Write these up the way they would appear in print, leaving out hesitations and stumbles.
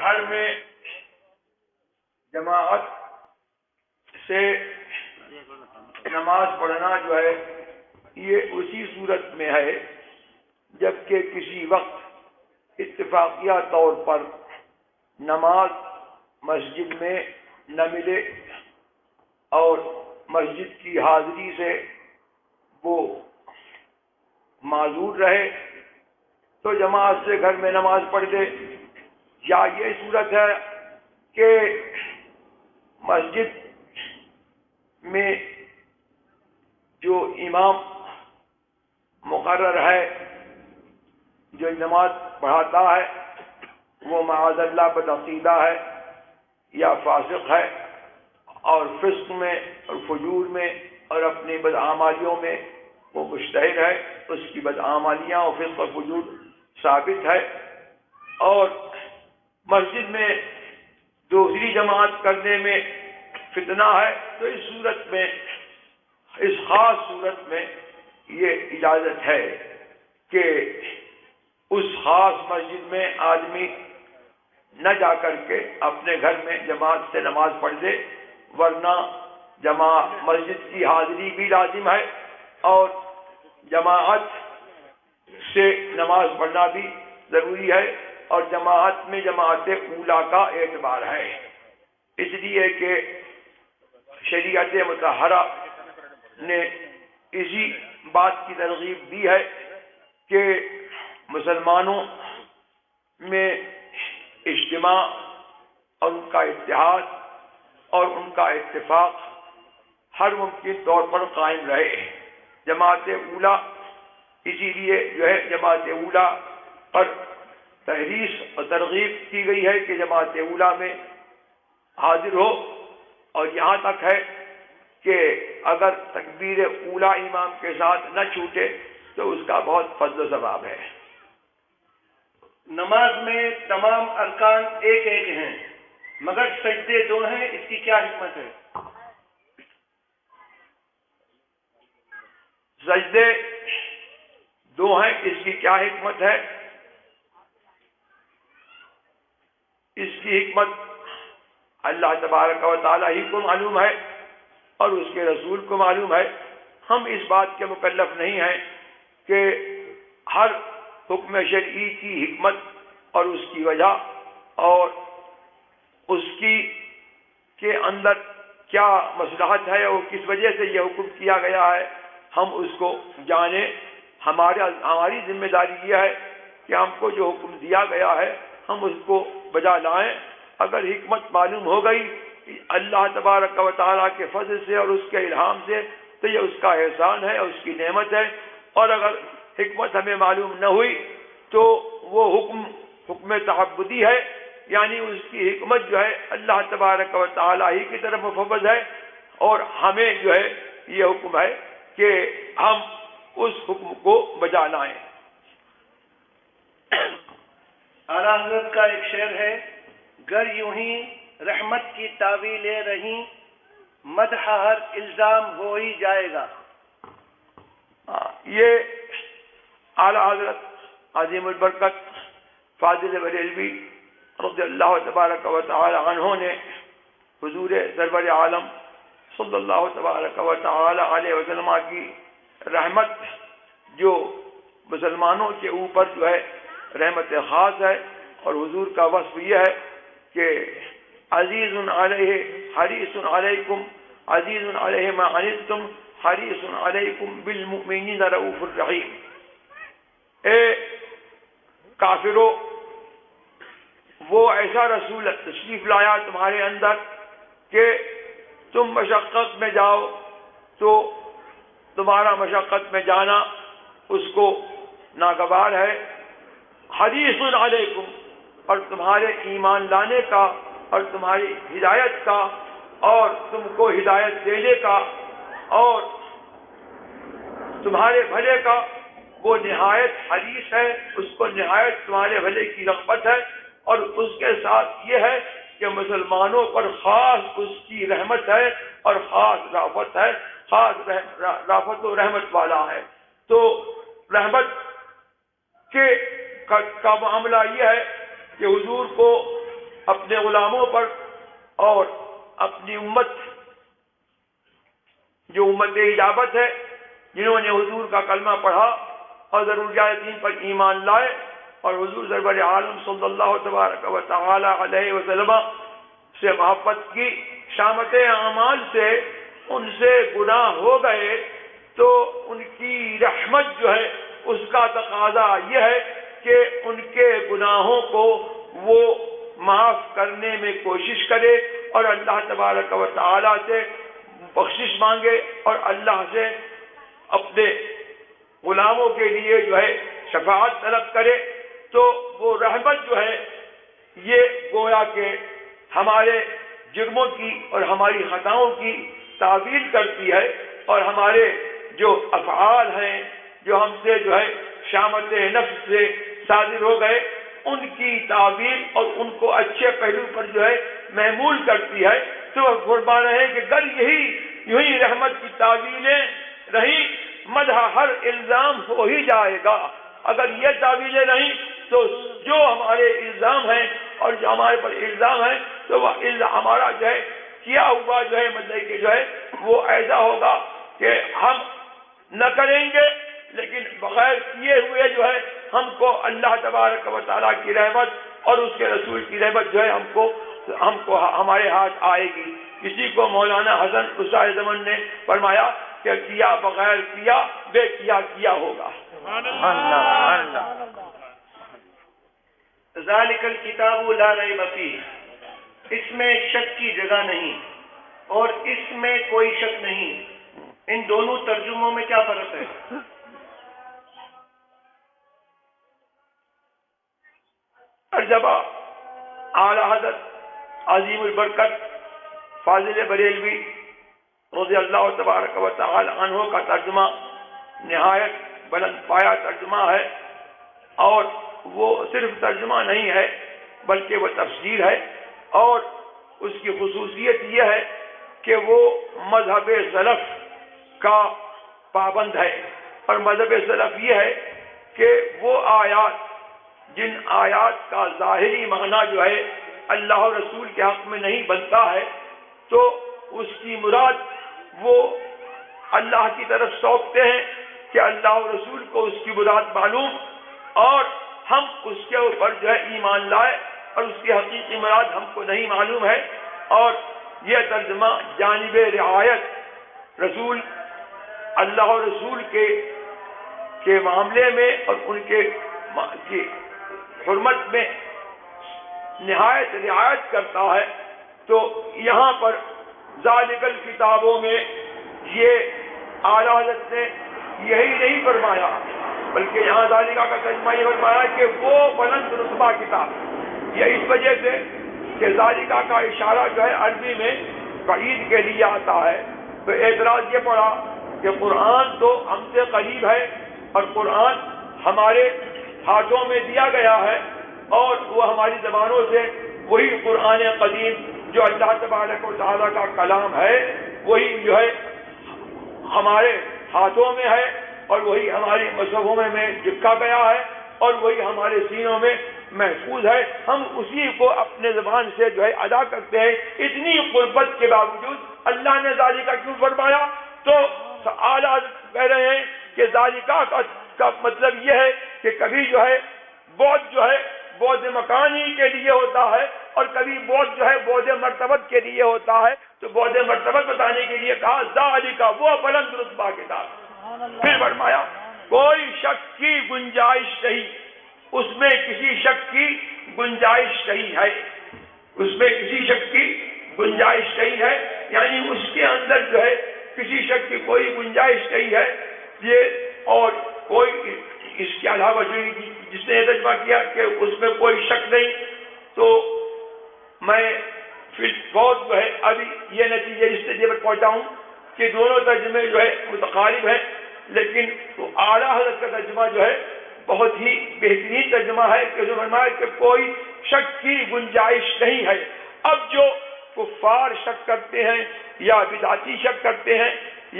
گھر میں جماعت سے نماز پڑھنا جو ہے یہ اسی صورت میں ہے جبکہ کسی وقت اتفاقیہ طور پر نماز مسجد میں نہ ملے اور مسجد کی حاضری سے وہ معذور رہے تو جماعت سے گھر میں نماز پڑھ دے، یا یہ صورت ہے کہ مسجد میں جو امام مقرر ہے جو نماز پڑھاتا ہے وہ معاذ اللہ بدعقیدہ ہے یا فاسق ہے اور فسق میں اور فجور میں اور اپنی بدعمالیوں میں وہ مشتہر ہے، اس کی بدعمالیاں اور فسق اور فجور ثابت ہے، اور مسجد میں دوسری جماعت کرنے میں فتنہ ہے، تو اس صورت میں، اس خاص صورت میں یہ اجازت ہے کہ اس خاص مسجد میں آدمی نہ جا کر کے اپنے گھر میں جماعت سے نماز پڑھ دے، ورنہ مسجد کی حاضری بھی لازم ہے اور جماعت سے نماز پڑھنا بھی ضروری ہے، اور جماعت میں جماعت اولیٰ کا اعتبار ہے، اس لیے کہ شریعت مطہرہ نے اسی بات کی ترغیب دی ہے کہ مسلمانوں میں اجتماع اور ان کا اتحاد اور ان کا اتفاق ہر ممکن طور پر قائم رہے۔ جماعت اولیٰ اسی لیے جو ہے جماعت اولیٰ پر تحریص اور ترغیب کی گئی ہے کہ جماعت اولیٰ میں حاضر ہو، اور یہاں تک ہے کہ اگر تکبیر اولیٰ امام کے ساتھ نہ چھوٹے تو اس کا بہت فضل و ثواب ہے۔ نماز میں تمام ارکان ایک ایک ہیں مگر سجدے دو ہیں، اس کی کیا حکمت ہے؟ سجدے دو ہیں، اس کی کیا حکمت ہے؟ اس کی حکمت اللہ تبارک و تعالیٰ ہی کو معلوم ہے اور اس کے رسول کو معلوم ہے، ہم اس بات کے مکلف نہیں ہیں کہ ہر حکم شرعی کی حکمت اور اس کی وجہ اور اس کی کے اندر کیا مصلحت ہے اور کس وجہ سے یہ حکم کیا گیا ہے ہم اس کو جانیں۔ ہماری ذمہ داری یہ ہے کہ ہم کو جو حکم دیا گیا ہے ہم اس کو بجا لائیں۔ اگر حکمت معلوم ہو گئی اللہ تبارک و تعالیٰ کے فضل سے اور اس کے الہام سے تو یہ اس کا احسان ہے اور اس کی نعمت ہے، اور اگر حکمت ہمیں معلوم نہ ہوئی تو وہ حکم تعبدی ہے، یعنی اس کی حکمت جو ہے اللہ تبارک و تعالیٰ ہی کی طرف مفوض ہے، اور ہمیں جو ہے یہ حکم ہے کہ ہم اس حکم کو بجا لائیں۔ اعلیٰ حضرت کا ایک شعر ہے، گر یوں ہی رحمت کی تعویلیں رہیں مدح ہر الزام ہو ہی جائے گا۔ یہ اعلیٰ حضرت عظیم البرکت فاضل بریلوی رضی اللہ تبارک و تعالی عنہ نے حضور سرور عالم صلی اللہ تبارک و تعالی علیہ وسلم کی رحمت جو مسلمانوں کے اوپر جو ہے رحمت خاص ہے، اور حضور کا وصف یہ ہے کہ عزیز علیہ حریص علیکم عزیز علیہ ما عنتم حریص علیکم بالمؤمنین رؤوف الرحیم۔ اے کافرو، وہ ایسا رسول تشریف لایا تمہارے اندر کہ تم مشقت میں جاؤ تو تمہارا مشقت میں جانا اس کو ناگوار ہے، حریص علیکم، اور تمہارے ایمان لانے کا اور تمہاری ہدایت کا اور تم کو ہدایت دینے کا اور تمہارے بھلے کا وہ نہایت حریص ہے، اس کو نہایت تمہارے بھلے کی رغبت ہے، اور اس کے ساتھ یہ ہے کہ مسلمانوں پر خاص اس کی رحمت ہے اور خاص رافت ہے، خاص رافت و رحمت والا ہے۔ تو رحمت کا معاملہ یہ ہے کہ حضور کو اپنے غلاموں پر اور اپنی امت جو امت اجابت ہے، جنہوں نے حضور کا کلمہ پڑھا اور ضروریات دین پر ایمان لائے اور حضور سرور عالم صلی اللہ تبارک و تعالی علیہ وسلم سے محبت کی، شامت اعمال سے ان سے گناہ ہو گئے تو ان کی رحمت جو ہے اس کا تقاضا یہ ہے کہ ان کے گناہوں کو وہ معاف کرنے میں کوشش کرے اور اللہ تبارک و تعالی سے بخشش مانگے اور اللہ سے اپنے غلاموں کے لیے جو ہے شفاعت طلب کرے، تو وہ رحمت جو ہے یہ گویا کہ ہمارے جرموں کی اور ہماری خطاؤں کی تعویل کرتی ہے، اور ہمارے جو افعال ہیں جو ہم سے جو ہے شامت نفس سے صادر ہو گئے ان کی تعویل اور ان کو اچھے پہلو پر جو ہے محمول کرتی ہے۔ تو فرما رہے ہیں کہ گر یوں ہی رحمت کی تعویلیں رہیں مدح ہر الزام ہو ہی جائے گا۔ اگر یہ تعویلیں رہیں تو جو ہمارے الزام ہیں اور جو ہمارے پر الزام ہے تو وہ ہمارا جو ہے کیا ہوا جو ہے مطلب کہ جو ہے وہ ایسا ہوگا کہ ہم نہ کریں گے، لیکن بغیر کیے ہوئے جو ہے ہم کو اللہ تبارک و تعالیٰ کی رحمت اور اس کے رسول کی رحمت جو ہے ہم کو ہمارے ہاتھ آئے گی۔ کسی کو مولانا حسن استاد زمان نے فرمایا کہ کیا بغیر کیا بے کیا ہوگا۔ ذالک الکتاب لا ریب فیہ، اس میں شک کی جگہ نہیں اور اس میں کوئی شک نہیں۔ ان دونوں ترجموں میں کیا فرق ہے؟ ترجمہ اعلی حضرت عظیم البرکت فاضل بریلوی رضی اللہ تبارک و تعالی عنہ کا ترجمہ نہایت بلند پایا ترجمہ ہے، اور وہ صرف ترجمہ نہیں ہے بلکہ وہ تفسیر ہے، اور اس کی خصوصیت یہ ہے کہ وہ مذہب سلف کا پابند ہے، اور مذہب سلف یہ ہے کہ وہ آیات جن آیات کا ظاہری معنی جو ہے اللہ و رسول کے حق میں نہیں بنتا ہے تو اس کی مراد وہ اللہ کی طرف سونپتے ہیں کہ اللہ و رسول کو اس کی مراد معلوم، اور ہم اس کے اوپر جو ہے ایمان لائے اور اس کی حقیقی مراد ہم کو نہیں معلوم ہے۔ اور یہ ترجمہ جانب رعایت رسول اللہ و رسول کے معاملے میں اور ان کے حرمت میں نہایت رعایت کرتا ہے۔ تو یہاں پر ذالک الکتابوں میں یہ اعلیٰ حضرت نے یہی نہیں فرمایا بلکہ یہاں ذالکہ کا ترجمہ یہ فرمایا کہ وہ بلند رتبہ کتاب، یہ اس وجہ سے کہ ذالکہ کا اشارہ جو ہے عربی میں بعید کے لیے آتا ہے۔ تو اعتراض یہ پڑا کہ قرآن تو ہم سے قریب ہے اور قرآن ہمارے ہاتھوں میں دیا گیا ہے اور وہ ہماری زبانوں سے وہی قرآن قدیم جو اللہ تبارک و تعالیٰ کا کلام ہے وہی جو ہے ہمارے ہاتھوں میں ہے اور وہی ہماری مصحفوں میں چپکا گیا ہے اور وہی ہمارے سینوں میں محفوظ ہے، ہم اسی کو اپنے زبان سے جو ہے ادا کرتے ہیں۔ اتنی قربت کے باوجود اللہ نے ذالکہ کیوں فرمایا؟ تو اعلیٰ کہہ رہے ہیں کہ ذالکہ کا مطلب یہ ہے کہ کبھی جو ہے بعد جو ہے بعد مکانی کے لیے ہوتا ہے اور کبھی بعد جو ہے بعد مرتبت کے لیے ہوتا ہے، تو بعد مرتبت بتانے کے لیے کہا ذالکہ وہ بلند رتبہ کتاب۔ پھر فرمایا کوئی شک کی گنجائش نہیں، اس میں کسی شک کی گنجائش نہیں ہے، اس میں کسی شک کی گنجائش نہیں ہے، یعنی اس کے اندر جو ہے کسی شک کی کوئی گنجائش نہیں ہے۔ یہ اور کوئی اس کے علاوہ جس نے ترجمہ کیا کہ اس میں کوئی شک نہیں، تو میں پھر بہت جو ہے ابھی یہ نتیجے اس نتیجے پر پہنچا ہوں کہ دونوں ترجمے جو ہے متقارب ہیں، لیکن اعلیٰ حضرت کا ترجمہ جو ہے بہت ہی بہترین ترجمہ ہے کہ جو فرمایا کہ کوئی شک کی گنجائش نہیں ہے۔ اب جو کفار شک کرتے ہیں یا بدعتی شک کرتے ہیں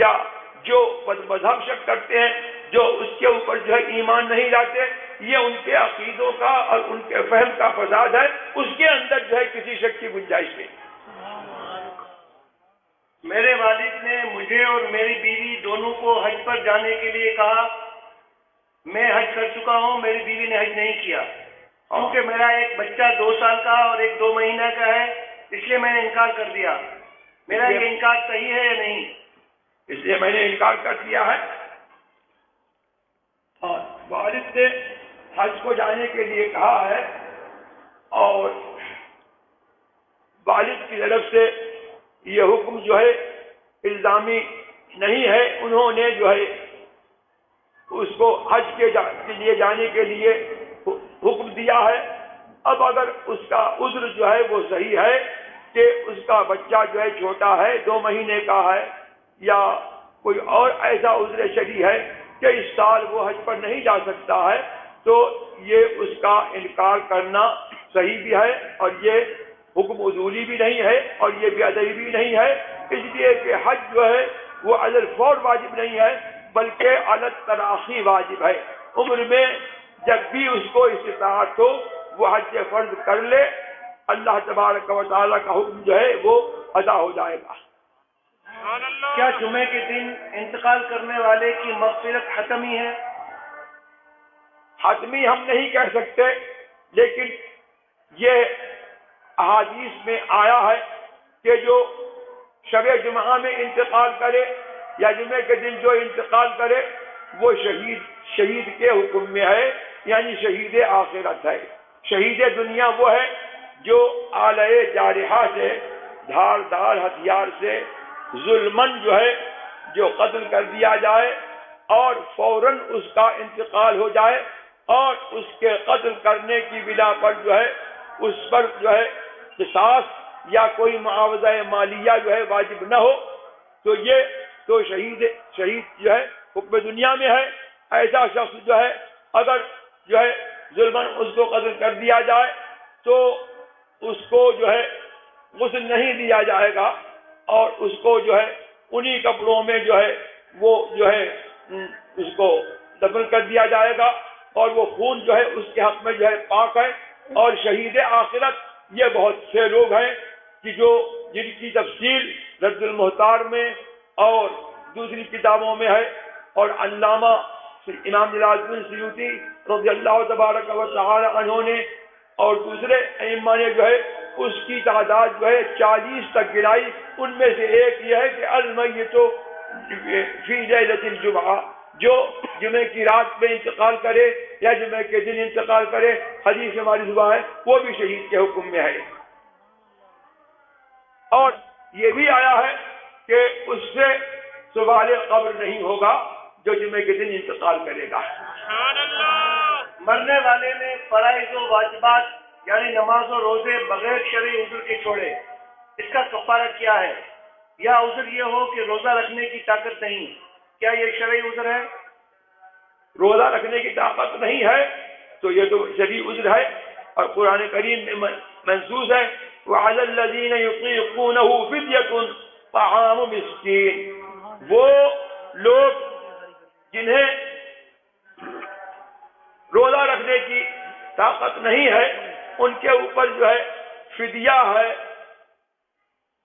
یا جو بد مذہب شک کرتے ہیں جو اس کے اوپر جو ہے ایمان نہیں لاتے، یہ ان کے عقیدوں کا اور ان کے فہم کا فساد ہے، اس کے اندر جو ہے کسی شک کی گنجائش نہیں۔ میرے والد نے مجھے اور میری بیوی دونوں کو حج پر جانے کے لیے کہا۔ میں حج کر چکا ہوں، میری بیوی نے حج نہیں کیا، کیونکہ میرا ایک بچہ 2 سال کا اور ایک 2 مہینہ کا ہے، اس لیے میں نے انکار کر دیا۔ میرا یہ انکار صحیح ہے یا نہیں؟ اس لیے میں نے انکار کر دیا ہے۔ اور والد نے حج کو جانے کے لیے کہا ہے، اور والد کی طرف سے یہ حکم جو ہے الزامی نہیں ہے، انہوں نے جو ہے اس کو حج کے لیے جانے کے لیے حکم دیا ہے۔ اب اگر اس کا عذر جو ہے وہ صحیح ہے کہ اس کا بچہ جو ہے چھوٹا ہے، 2 مہینے کا ہے، یا کوئی اور ایسا عذر شرعی ہے کہ اس سال وہ حج پر نہیں جا سکتا ہے، تو یہ اس کا انکار کرنا صحیح بھی ہے، اور یہ حکم عدولی بھی نہیں ہے، اور یہ بے ادبی بھی نہیں ہے، اس لیے کہ حج جو ہے وہ علی الفور واجب نہیں ہے، بلکہ علی التراخی واجب ہے۔ عمر میں جب بھی اس کو استطاعت ہو وہ حج فرض کر لے، اللہ تبارک و تعالیٰ کا حکم جو ہے وہ ادا ہو جائے گا۔ کیا جمعے کے دن انتقال کرنے والے کی مغفرت حتمی ہے؟ حتمی ہم نہیں کہہ سکتے، لیکن یہ احادیث میں آیا ہے کہ جو شب جمعہ میں انتقال کرے یا جمعے کے دن جو انتقال کرے وہ شہید کے حکم میں ہے، یعنی شہید آخرت ہے۔ شہید دنیا وہ ہے جو آلہ جارحہ سے، دھاردار ہتھیار سے ظلمن جو ہے جو قتل کر دیا جائے اور فوراً اس کا انتقال ہو جائے، اور اس کے قتل کرنے کی بنا پر جو ہے اس پر جو ہے قصاص یا کوئی معاوضہ مالیہ جو ہے واجب نہ ہو، تو یہ تو شہید جو ہے حکم دنیا میں ہے۔ ایسا شخص جو ہے اگر جو ہے ظلماً اس کو قتل کر دیا جائے تو اس کو جو ہے غسل نہیں دیا جائے گا، اور اس کو جو ہے انہی کپڑوں میں جو ہے وہ جو ہے اس کو دفن کر دیا جائے گا، اور وہ خون جو ہے اس کے حق میں جو ہے پاک ہے۔ اور شہید آخرت یہ بہت سے لوگ ہیں کہ جن کی تفصیل رد المحتار میں اور دوسری کتابوں میں ہے، اور علامہ امام جلال الدین سیوطی رضی اللہ تبارک و تعالی عنہ نے اور دوسرے ائمہ نے جو ہے اس کی تعداد جو ہے 40 تک گرائی۔ ان میں سے ایک یہ ہے کہ المیت فی لیلۃ الجمعہ، جو جمعے کی رات میں انتقال کرے یا جمعے کے دن انتقال کرے، حدیث ہماری ہوا ہے، وہ بھی شہید کے حکم میں ہے۔ اور یہ بھی آیا ہے کہ اس سے سوال قبر نہیں ہوگا جو جمعے کے دن انتقال کرے گا۔ مرنے والے نے فرائض و واجبات یعنی نماز و روزے بغیر شرعی عذر کے چھوڑے، اس کا کفارہ کیا ہے؟ یا عذر یہ ہو کہ روزہ رکھنے کی طاقت نہیں، کیا یہ شرعی عذر ہے؟ روزہ رکھنے کی طاقت نہیں ہے تو یہ تو شرعی عذر ہے، اور قرآن کریم میں منصوص ہے وَعَلَى الَّذِينَ يُطِيقُونَهُ فِدْيَةٌ طَعَامُ مِسْكِينٍ، وہ لوگ جنہیں روزہ رکھنے کی طاقت نہیں ہے ان کے اوپر جو ہے فدیہ ہے،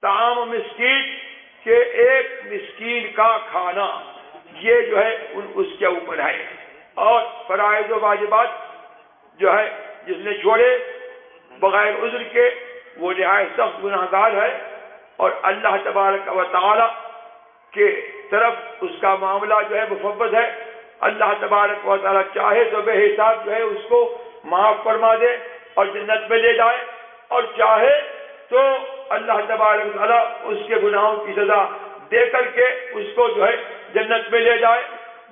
طعام مسکین کہ ایک مسکین کا کھانا، یہ جو ہے اس کے اوپر ہے۔ اور فرائض و واجبات جو ہے جس نے چھوڑے بغیر عذر کے وہ نہایت سخت گناہگار ہے، اور اللہ تبارک و تعالی کے طرف اس کا معاملہ جو ہے مفوض ہے۔ اللہ تبارک و تعالی چاہے تو بے حساب جو ہے اس کو معاف فرما دے اور جنت میں لے جائے، اور چاہے تو اللہ تبارک و تعالی اس کے گناہوں کی سزا دے کر کے اس کو جو ہے جنت میں لے جائے۔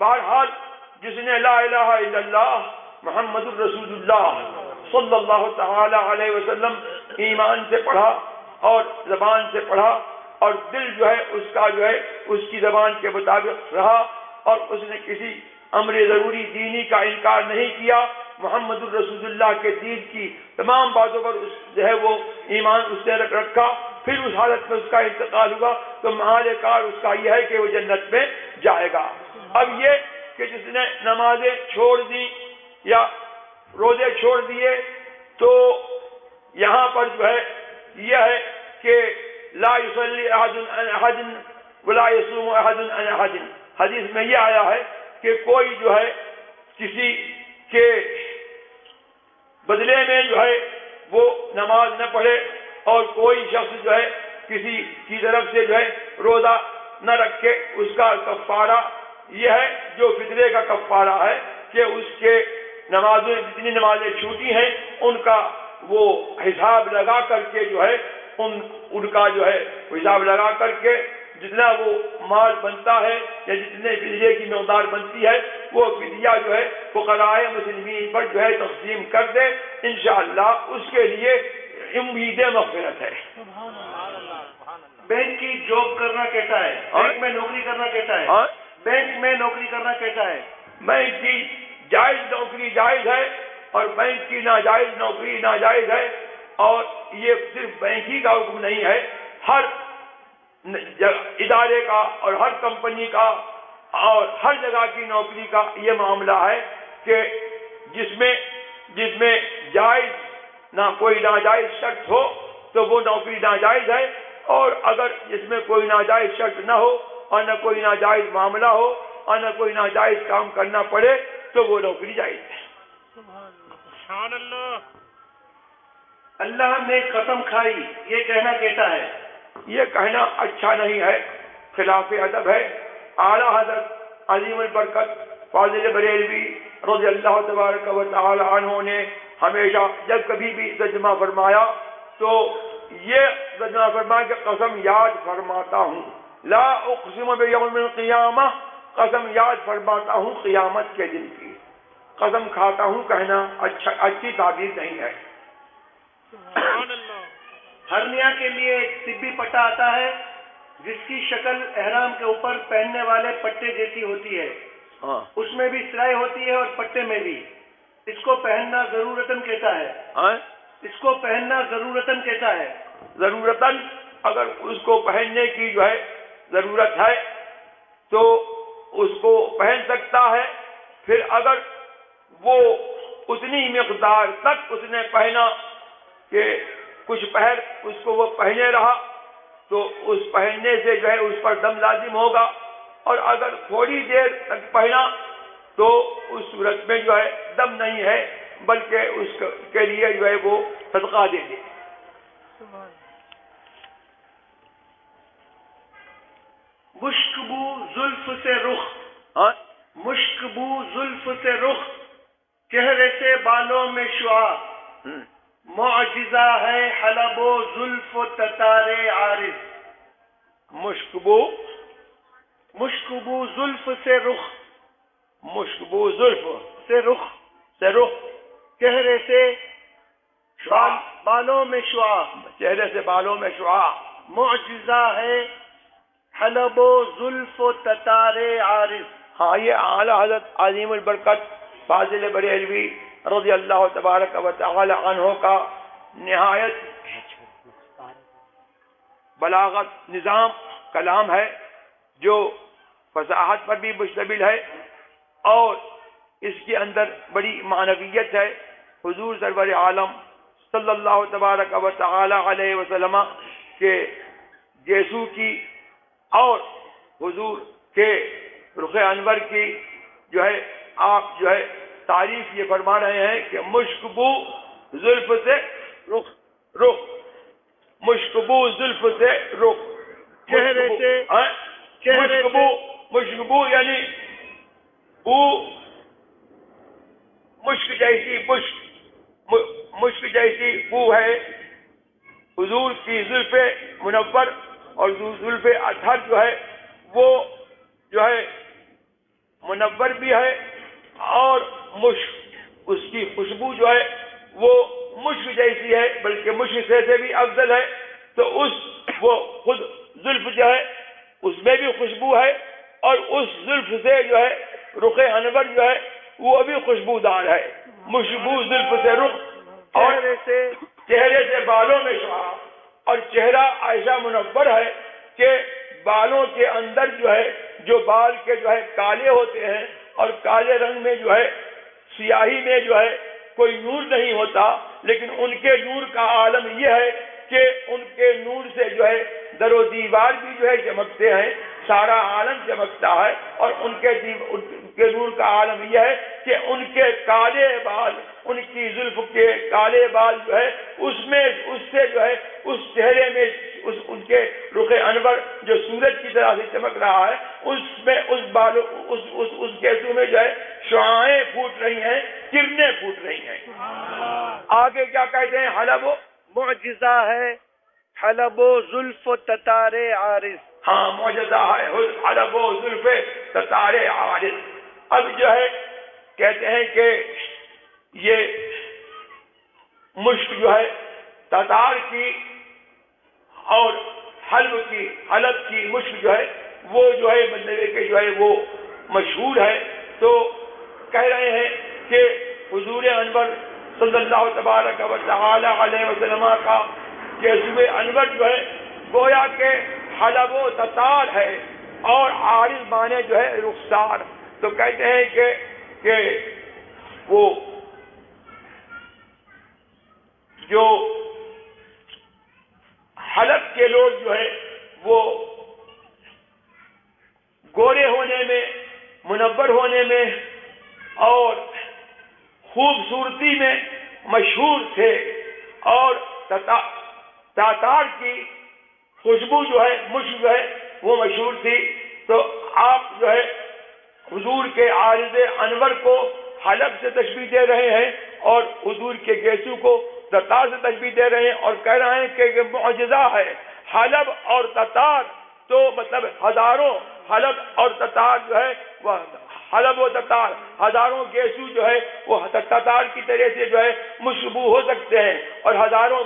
بہرحال جس نے لا الہ الا اللہ محمد الرسول اللہ صلی اللہ تعالی علیہ وسلم ایمان سے پڑھا اور زبان سے پڑھا، اور دل جو ہے اس کا جو ہے اس کی زبان کے مطابق رہا، اور اس نے کسی امر ضروری دینی کا انکار نہیں کیا، محمد الرسول اللہ کے دین کی تمام باتوں پر اس جو ہے وہ ایمان اس نے رکھا، پھر اس حالت میں اس کا انتقال ہوا، تو معال کار اس کا یہ ہے کہ وہ جنت میں جائے گا۔ اب یہ کہ جس نے نمازیں چھوڑ دی یا روزے چھوڑ دیے تو یہاں پر جو ہے یہ ہے کہ لا یصلی احد عن احد ولا یصوم احد عن احد. حدیث میں یہ آیا ہے کہ کوئی جو ہے کسی کے بدلے میں جو ہے وہ نماز نہ پڑھے اور کوئی شخص جو ہے کسی کی طرف سے جو ہے روزہ نہ رکھے. اس کا کفارہ یہ ہے جو فطرے کا کفارہ ہے کہ اس کے نمازیں جتنی نمازیں چھوٹی ہیں ان کا وہ حساب لگا کر کے جو ہے ان کا جو ہے حساب لگا کر کے جتنا وہ مال بنتا ہے یا جتنے فدیے کی مقدار بنتی ہے وہ فدیہ جو ہے فقراء مسلمین پر جو ہے تقسیم کر دے. انشاءاللہ اس کے لیے امید مغفرت ہے. بینک کی جاب کرنا کیسا ہے؟ بینک میں نوکری کرنا کیسا ہے؟ بینک میں نوکری کرنا کیسا ہے؟ بینک کی جائز نوکری جائز ہے اور بینک کی ناجائز نوکری ناجائز ہے. اور یہ صرف بینک ہی کا حکم نہیں ہے، ہر ادارے کا اور ہر کمپنی کا اور ہر جگہ کی نوکری کا یہ معاملہ ہے کہ جس میں جائز نہ کوئی ناجائز شرط ہو تو وہ نوکری ناجائز ہے، اور اگر جس میں کوئی ناجائز شرط نہ ہو اور نہ کوئی ناجائز معاملہ ہو اور نہ کوئی ناجائز کام کرنا پڑے تو وہ نوکری جائز ہے. سبحان اللہ. اللہ نے قسم کھائی، یہ کہنا کیسا ہے؟ یہ کہنا اچھا نہیں ہے، خلاف ادب ہے. اعلیٰ حضرت عظیم البرکت فاضل بریلوی رضی اللہ تبارک و تعالی عنہ نے ہمیشہ جب کبھی بھی ترجمہ فرمایا تو یہ ترجمہ فرمایا کہ قسم یاد فرماتا ہوں، لا اقسم بیوم القیامہ، قسم یاد فرماتا ہوں قیامت کے دن کی. قسم کھاتا ہوں کہنا اچھی تعبیر نہیں ہے. سبحان اللہ. ہرنیا کے لیے ایک طبی پٹا آتا ہے جس کی شکل احرام کے اوپر پہننے والے پٹے جیسی ہوتی ہے. اس میں بھی سلائی ہوتی ہے اور پٹے میں بھی. اس کو پہننا ضرورتاً کیسا ہے؟ اس کو پہننا ضرورتاً کیسا ہے؟ ضرورتاً اگر اس کو پہننے کی جو ہے ضرورت ہے تو اس کو پہن سکتا ہے. پھر اگر وہ اتنی مقدار تک اس نے پہنا کہ کچھ پہر اس کو وہ پہنے رہا تو اس پہننے سے جو ہے اس پر دم لازم ہوگا، اور اگر تھوڑی دیر تک پہنا تو اس صورت میں جو ہے دم نہیں ہے بلکہ اس کے لیے جو ہے وہ صدقہ دے دے. مشکبو زلف سے رخ، مشکبو زلف سے رخ، چہرے سے بالوں میں شعاع، معجزہ ہے حلب و زلف و تتار عارض. مشکبو زلف سے رخ، مشکبو زلف سے رخ، چہرے سے بالوں میں شعاع، چہرے سے بالوں میں شعاع، معجزہ ہے حلب و زلف و تتار عارض. ہاں یہ اعلیٰ حضرت عظیم البرکت فاضل بریلوی رضی اللہ تبارک و تعالی عنہ کا نہایت بلاغت نظام کلام ہے جو فصاحت پر بھی مشتمل ہے اور اس کے اندر بڑی معنویت ہے. حضور سرور عالم صلی اللہ تبارک و تعالی علیہ وسلم کے گیسو کی اور حضور کے رخ انور کی جو ہے آپ جو ہے تعریف یہ فرما رہے ہیں کہ مشکبو زلف سے رخ، مشکبو زلف سے رخ، چہرے سے مشکبو یعنی بو مشک جیسی بو ہے. حضور کی زلف منور اور زلف اطہر جو ہے وہ جو ہے منور بھی ہے اور مشک اس کی خوشبو جو ہے وہ مشک جیسی ہے بلکہ مشک سے بھی افضل ہے. تو وہ خود زلف جو ہے اس میں بھی خوشبو ہے اور اس زلف سے جو ہے رخ انور جو ہے وہ بھی خوشبودار ہے. مشبو زلف سے رخ اور چہرے سے بالوں میں شعاع، اور چہرہ ایسا منور ہے کہ بالوں کے اندر جو ہے جو بال کے جو ہے کالے ہوتے ہیں اور کالے رنگ میں جو ہے سیاہی میں جو ہے کوئی نور نہیں ہوتا، لیکن ان کے نور کا عالم یہ ہے کہ ان کے نور سے جو ہے در و دیوار بھی جو ہے چمکتے ہیں، سارا عالم چمکتا ہے، اور ان کے نور کا عالم یہ ہے کہ ان کے کالے بال، ان کی زلف کے کالے بال جو ہے اس سے جو ہے اس چہرے میں ان کے رخ انور جو سورج کی طرح سے چمک رہا ہے، اس میں اس بالوں اس گیسو میں جو ہے شعاعیں پھوٹ رہی ہیں، کرنیں پھوٹ رہی ہیں۔ آگے کیا کہتے ہیں؟ حلب معجزہ ہے حلب و زلف و تتار عارض۔ ہاں، معجزہ ہے حلب و زلف تتار عارض۔ اب جو ہے کہتے ہیں کہ یہ مشک جو ہے تتار کی اور حلب کی مشک جو ہے وہ جو ہے مطلب کہ جو ہے وہ مشہور ہے، تو کہہ رہے ہیں کہ حضور انور صلی اللہ تبارک و تعالی علیہ وسلم کا جذبِ انور جو ہے گویا کہ حلب و تتار ہے، اور عارض مانے جو ہے رخسار۔ تو کہتے ہیں کہ وہ جو حلب کے لوگ جو ہے وہ گورے ہونے میں، منور ہونے میں اور خوبصورتی میں مشہور تھے، اور تاتار کی خوشبو جو ہے مشک جو ہے وہ مشہور تھی۔ تو آپ جو ہے حضور کے عارض انور کو حلب سے تشبیہ دے رہے ہیں، اور حضور کے گیسو کو تتار سے تشبیہ دے رہے ہیں، اور کہہ رہے ہیں کہ یہ معجزہ ہے۔ حلب اور تتار تو مطلب ہزاروں، حلب اور تتار جو ہے وہ حلب و تتار ہزاروں گیسو جو ہے وہ تتار کی طرح سے جو ہے مشبوہ ہو سکتے ہیں، اور ہزاروں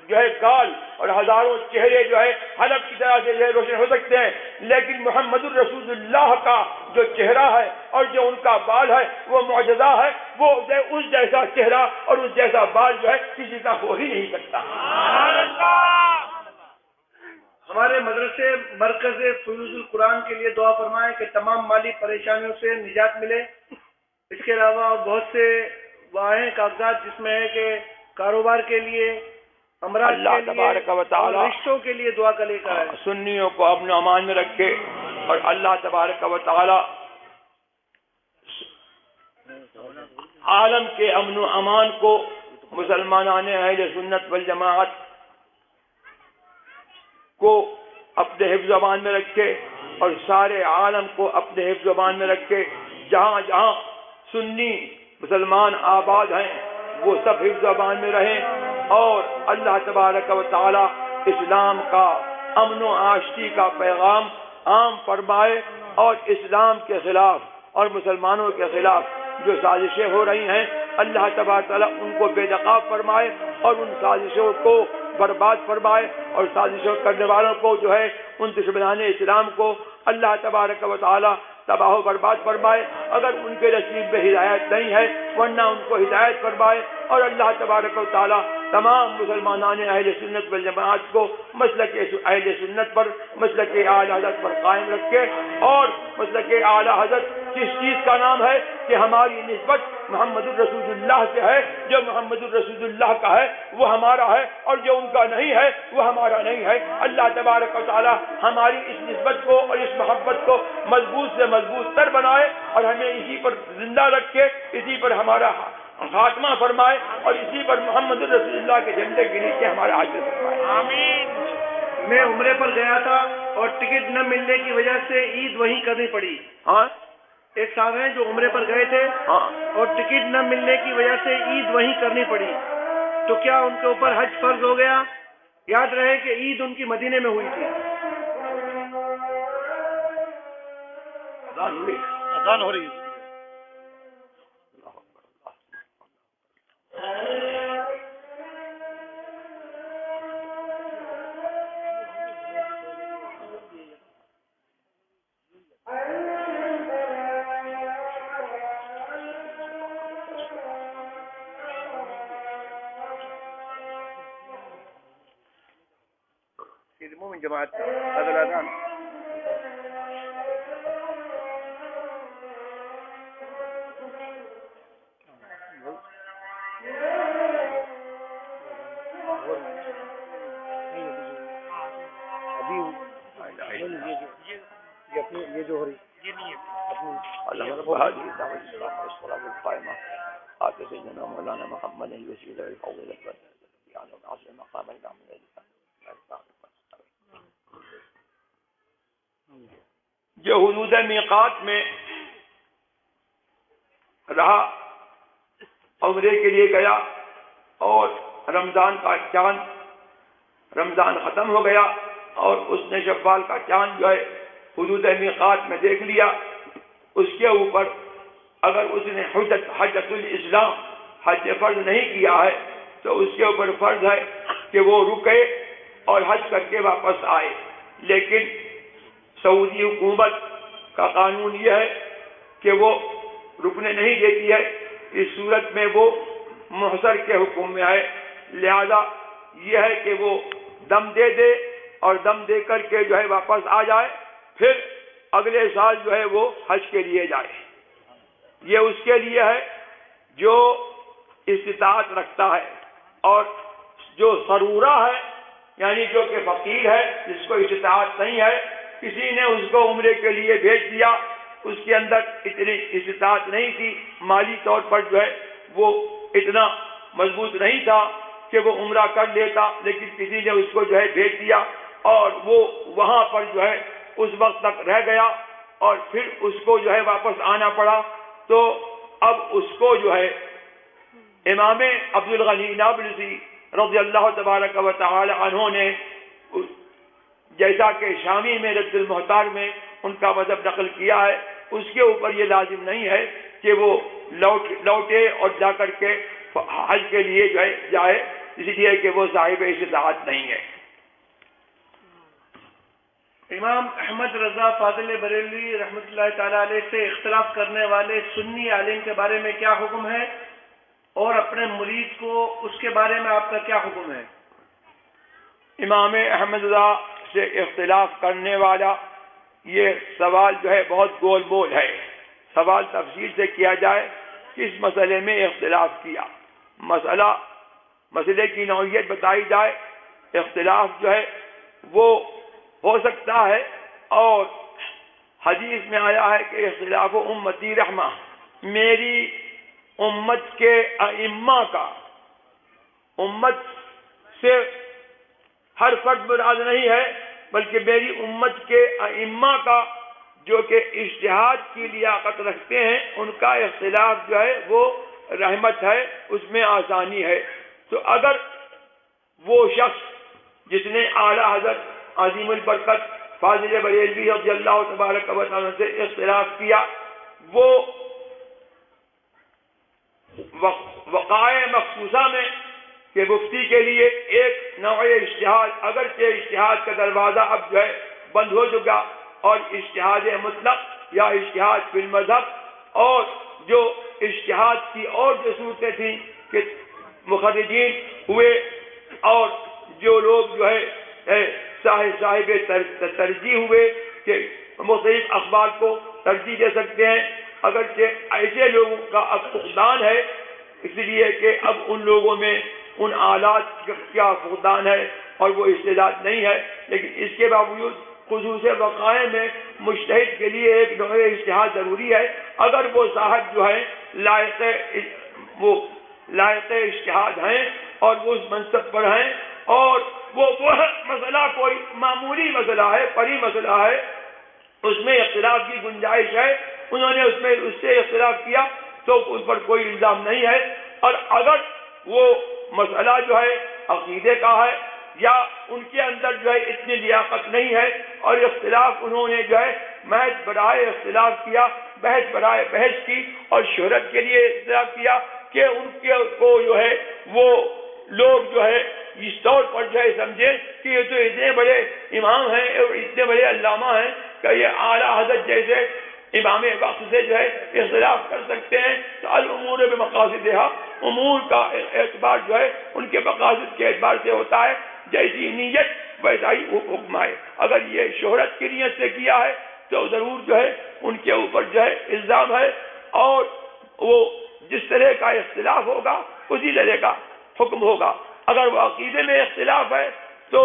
جو ہے گال اور ہزاروں چہرے جو ہے حلب کی طرح سے جو ہے روشن ہو سکتے ہیں، لیکن محمد الرسول اللہ کا جو چہرہ ہے اور جو ان کا بال ہے وہ معجزہ ہے۔ وہ اس جیسا چہرہ اور اس جیسا بال جو ہے کسی کا ہو ہی نہیں سکتا۔ ہمارے مدرسے مرکز فیوز القرآن کے لیے دعا فرمائیں کہ تمام مالی پریشانیوں سے نجات ملے۔ اس کے علاوہ اور بہت سے واہیں کاغذات جس میں ہے کہ کاروبار کے لیے، امراض اللہ کے تبارک و لیے تعالی اور رشتوں کے لیے دعا کا لے کر ہے۔ سنیوں کو امن و امان میں رکھے، اور اللہ تبارک و تعالی عالم کے امن و امان کو مسلمانان اہل سنت والجماعت کو اپنے حفظ و امان میں رکھے، اور سارے عالم کو اپنے حفظ و امان میں رکھے۔ جہاں جہاں سنی مسلمان آباد ہیں وہ سب حفظ و امان میں رہیں، اور اللہ تبارک و تعالی اسلام کا امن و آشتی کا پیغام عام فرمائے، اور اسلام کے خلاف اور مسلمانوں کے خلاف جو سازشیں ہو رہی ہیں اللہ تبارک تعالیٰ ان کو بے نقاب فرمائے، اور ان سازشوں کو برباد فرمائے، اور سازشوں کرنے والوں کو جو ہے ان دشمنان اسلام کو اللہ تبارک و تعالیٰ تباہ و برباد فرمائے۔ اگر ان کے نصیب میں ہدایت نہیں ہے ورنہ ان کو ہدایت فرمائے، اور اللہ تبارک و تعالیٰ تمام مسلمانان اہل سنت والجماعت کو مسلک اہل سنت پر، مسلک اعلیٰ حضرت پر قائم رکھے۔ اور مسلک اعلیٰ حضرت کس چیز کا نام ہے کہ ہماری نسبت محمد الرسول اللہ سے ہے، جو محمد الرسول اللہ کا ہے وہ ہمارا ہے، اور جو ان کا نہیں ہے وہ ہمارا نہیں ہے۔ اللہ تبارک و تعالی ہماری اس نسبت کو اور اس محبت کو مضبوط سے مضبوط تر بنائے، اور ہمیں اسی پر زندہ رکھے، اسی پر ہمارا خاتمہ فرمائے، اور اسی پر محمد الرسول اللہ کے جھنڈے کے نیچے ہمارا حاصل فرمائے۔ آمین۔ میں عمرے پر گیا تھا اور ٹکٹ نہ ملنے کی وجہ سے عید وہیں کرنی پڑی۔ ہاں ایک صاحب ہیں جو عمرے پر گئے تھے ہاں اور ٹکٹ نہ ملنے کی وجہ سے عید وہیں کرنی پڑی، تو کیا ان کے اوپر حج فرض ہو گیا؟ یاد رہے کہ عید ان کی مدینے میں ہوئی تھی۔ اذان ہو رہی ہے۔ مومن جماعت کا اذان یہ جو ہو رہی یہ نہیں ہے القائمہ آتے سیدنا مولانا محمد الوسیلہ الفضل مقام جو حدود میقات میں رہا عمرے کے لیے گیا اور رمضان کا چاند رمضان ختم ہو گیا اور اس نے شوال کا چاند جو ہے حدود میقات میں دیکھ لیا، اس کے اوپر اگر اس نے حجۃ الاسلام حج فرض نہیں کیا ہے تو اس کے اوپر فرض ہے کہ وہ رکے اور حج کر کے واپس آئے، لیکن سعودی حکومت کا قانون یہ ہے کہ وہ رکنے نہیں دیتی ہے، اس صورت میں وہ محصر کے حکم میں ہے، لہذا یہ ہے کہ وہ دم دے دے اور دم دے کر کے جو ہے واپس آ جائے، پھر اگلے سال جو ہے وہ حج کے لیے جائے۔ یہ اس کے لیے ہے جو استطاعت رکھتا ہے، اور جو ضرورہ ہے یعنی جو کہ فقیر ہے جس کو استطاعت نہیں ہے، کسی نے اس کو عمرے کے لیے بھیج دیا، اس کے اندر اتنی استطاعت نہیں تھی، مالی طور پر جو ہے وہ اتنا مضبوط نہیں تھا کہ وہ عمرہ کر لیتا، لیکن کسی نے اس کو جو ہے بھیج دیا اور وہ وہاں پر جو ہے اس وقت تک رہ گیا اور پھر اس کو جو ہے واپس آنا پڑا، تو اب اس کو جو ہے امام عبدالغنی نابلسی رضی اللہ تبارک و تعالی عنہ نے جیسا کہ شامی میں رد المحتار میں ان کا مذہب نقل کیا ہے، اس کے اوپر یہ لازم نہیں ہے کہ وہ لوٹے اور جا کر کے حج کے لیے جو ہے جائے، اس لیے کہ وہ صاحب استطاعت نہیں ہے۔ امام احمد رضا فاضل بریلوی رحمۃ اللہ تعالی علیہ سے اختلاف کرنے والے سنی عالم کے بارے میں کیا حکم ہے، اور اپنے مرید کو اس کے بارے میں آپ کا کیا حکم ہے؟ امام احمد رضا سے اختلاف کرنے والا یہ سوال جو ہے بہت گول مول ہے، سوال تفصیل سے کیا جائے کس مسئلے میں اختلاف کیا، مسئلے کی نوعیت بتائی جائے، اختلاف جو ہے وہ ہو سکتا ہے، اور حدیث میں آیا ہے کہ اختلاف امتی رحمہ، میری امت کے ائمہ کا، امت سے ہر فرد مراد نہیں ہے بلکہ میری امت کے ائمہ کا جو کہ اجتہاد کی لیاقت رکھتے ہیں، ان کا اختلاف جو ہے وہ رحمت ہے، اس میں آسانی ہے۔ تو اگر وہ شخص جس نے اعلیٰ حضرت عظیم البرکت فاضل بریلوی رضی اللہ تبارک و تعالی سے اختلاف کیا، وہ وقائع مخصوصہ میں کہ مفتی کے لیے ایک نوع اجتہاد، اگرچہ اجتہاد کا دروازہ اب جو ہے بند ہو چکا، اور اجتہاد مطلق یا اجتہاد فی المذہب، اور جو اجتہاد کی اور جو صورتیں تھیں کہ مخرجین ہوئے اور جو لوگ جو ہے صاحب ترجیح ہوئے کہ مختلف اخبار کو ترجیح دے سکتے ہیں، اگرچہ ایسے لوگوں کا اب فقدان ہے، اس لیے کہ اب ان لوگوں میں ان آلات کا فقدان ہے اور وہ استعداد نہیں ہے، لیکن اس کے باوجود خصوص وقائع میں مجتہد کے لیے ایک نوع اجتہاد ضروری ہے، اگر وہ صاحب جو ہے لائق اجتہاد ہیں اور وہ اس منصب پر ہیں، اور وہ مسئلہ کوئی معمولی مسئلہ ہے، پری مسئلہ ہے، اس میں اختلاف کی گنجائش ہے، انہوں نے اس سے اختلاف کیا تو اس پر کوئی الزام نہیں ہے، اور اگر وہ مسئلہ جو ہے عقیدے کا ہے یا ان کے اندر جو ہے اتنی لیاقت نہیں ہے اور اختلاف انہوں نے جو ہے محض برائے اختلاف کیا، بحث برائے بحث کی اور شہرت کے لیے اختلاف کیا کہ ان کو جو ہے وہ لوگ جو ہے اس طور پر جو ہے سمجھے کہ یہ تو اتنے بڑے امام ہیں اور اتنے بڑے علامہ ہیں کہ یہ اعلیٰ حضرت جیسے امام وقت سے جو ہے اختلاف کر سکتے ہیں، تو الامور بمقاصدہا، امور کا اعتبار جو ہے ان کے مقاصد کے اعتبار سے ہوتا ہے، جیسی نیت ویسا ہی حکم ہے۔ اگر یہ شہرت کی نیت سے کیا ہے تو ضرور جو ہے ان کے اوپر جو ہے الزام ہے، اور وہ جس طرح کا اختلاف ہوگا اسی طرح کا حکم ہوگا۔ اگر وہ عقیدے میں اختلاف ہے تو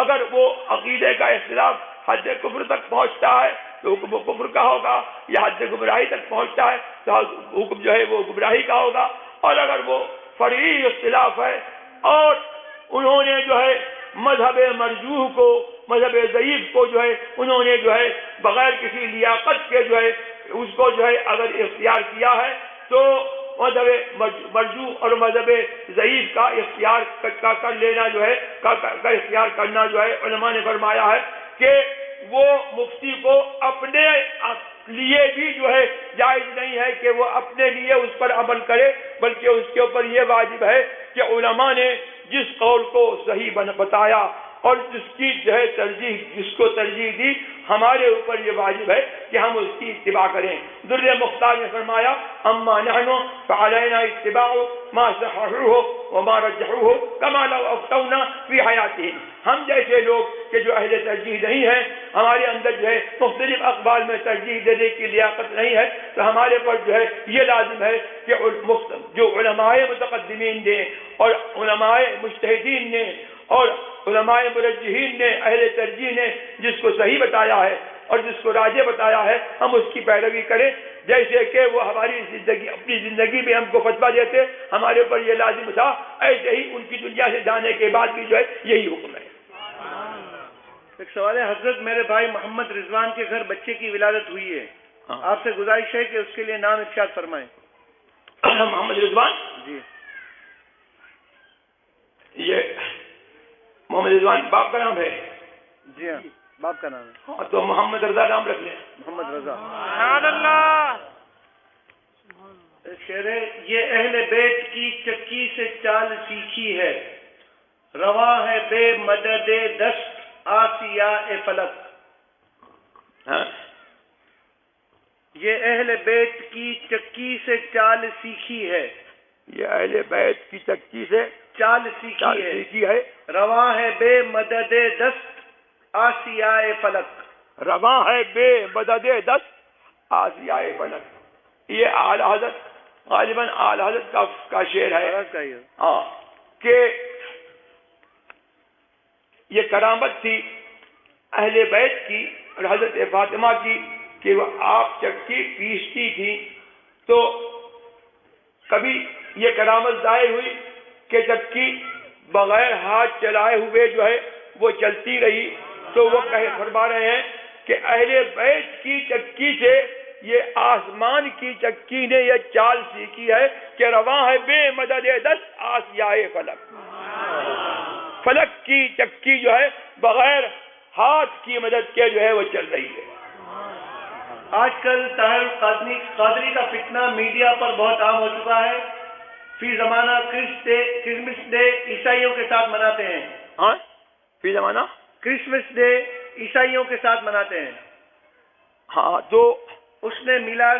اگر وہ عقیدے کا اختلاف حد کفر تک پہنچتا ہے تو حکم کفر کا ہوگا، یا حد گمراہی تک پہنچتا ہے تو حکم جو ہے وہ گمراہی کا ہوگا. اور اگر وہ فرعی اختلاف ہے اور انہوں نے جو ہے مذہب مرجوح کو، مذہب ضعیف کو جو ہے انہوں نے جو ہے بغیر کسی لیاقت کے جو ہے اس کو جو ہے اگر اختیار کیا ہے تو مذہب مرجوح اور مذہب ضعیف کا اختیار کر لینا جو ہے کا اختیار کرنا جو ہے علماء نے فرمایا ہے کہ وہ مفتی کو اپنے لیے بھی جو ہے جائز نہیں ہے کہ وہ اپنے لیے اس پر عمل کرے، بلکہ اس کے اوپر یہ واجب ہے کہ علماء نے جس قول کو صحیح بتایا اور جس کی جو ہے جس کو ترجیح دی، ہمارے اوپر یہ واجب ہے کہ ہم اس کی اتباع کریں. در مختار نے فرمایا اما نحن فعلينا اتباع ما صححوه وما رجحوه كما لو افتونا في حياتهم. ہم جیسے لوگ کہ جو اہل ترجیح نہیں ہیں، ہمارے اندر جو ہے مختلف اقوال میں ترجیح دینے کی لیاقت نہیں ہے، تو ہمارے پر جو ہے یہ لازم ہے کہ جو علماء متقدمین نے اور علماء مجتہدین نے اور علماء مرجحین نے، اہل ترجیح نے جس کو صحیح بتایا ہے اور جس کو راجح بتایا ہے، ہم اس کی پیروی کریں. جیسے کہ وہ ہماری زندگی، اپنی زندگی میں ہم کو فتویٰ دیتے، ہمارے اوپر یہ لازم تھا، ایسے ہی ان کی دنیا سے جانے کے بعد بھی جو ہے یہی حکم ہے. ایک سوال ہے حضرت، میرے بھائی محمد رضوان کے گھر بچے کی ولادت ہوئی ہے، آپ سے گزارش ہے کہ اس کے لیے نام ارشاد فرمائیں. محمد رضوان جی، یہ محمد رضوان باپ کا نام ہے؟ جی ہاں، باپ کا نام ہے. ہاں تو محمد رضا نام رکھ لیں. محمد رضا. سبحان اللہ. شعر ہے، یہ اہل بیت کی چکی سے چال سیکھی ہے، رواں ہے بے مدد دست آسیا فلک. یہ اہل بیت کی چکی سے چال سیکھی ہے، یہ اہل بیت کی چکی سے چال سیکھی ہے، ہے، رواں ہے بے مدد دست آسیا فلک. رواں ہے بے مدد دست آسیا فلک. یہ اعلی حضرت غالباً اعلی حضرت کا شعر ہے. ہاں کہ یہ کرامت تھی اہل بیت کی اور حضرت فاطمہ کی کہ وہ آپ چکی پیستی تھی، تو کبھی یہ کرامت ظاہر ہوئی کہ چکی بغیر ہاتھ چلائے ہوئے جو ہے وہ چلتی رہی. تو وہ فرما رہے ہیں کہ اہل بیت کی چکی سے یہ آسمان کی چکی نے یہ چال سیکھی ہے کہ رواں ہے بے مدد دست آسیائے فلک. فلک کی چکی جو ہے بغیر ہاتھ کی مدد کے جو ہے وہ چل رہی ہے. آج کل طاہر قادری کا فتنہ میڈیا پر بہت عام ہو چکا ہے. فی زمانہ کرسمس ڈے عیسائیوں کے ساتھ مناتے ہیں. ہاں، فی زمانہ کرسمس ڈے عیسائیوں کے ساتھ مناتے ہیں. ہاں، تو اس نے میلاد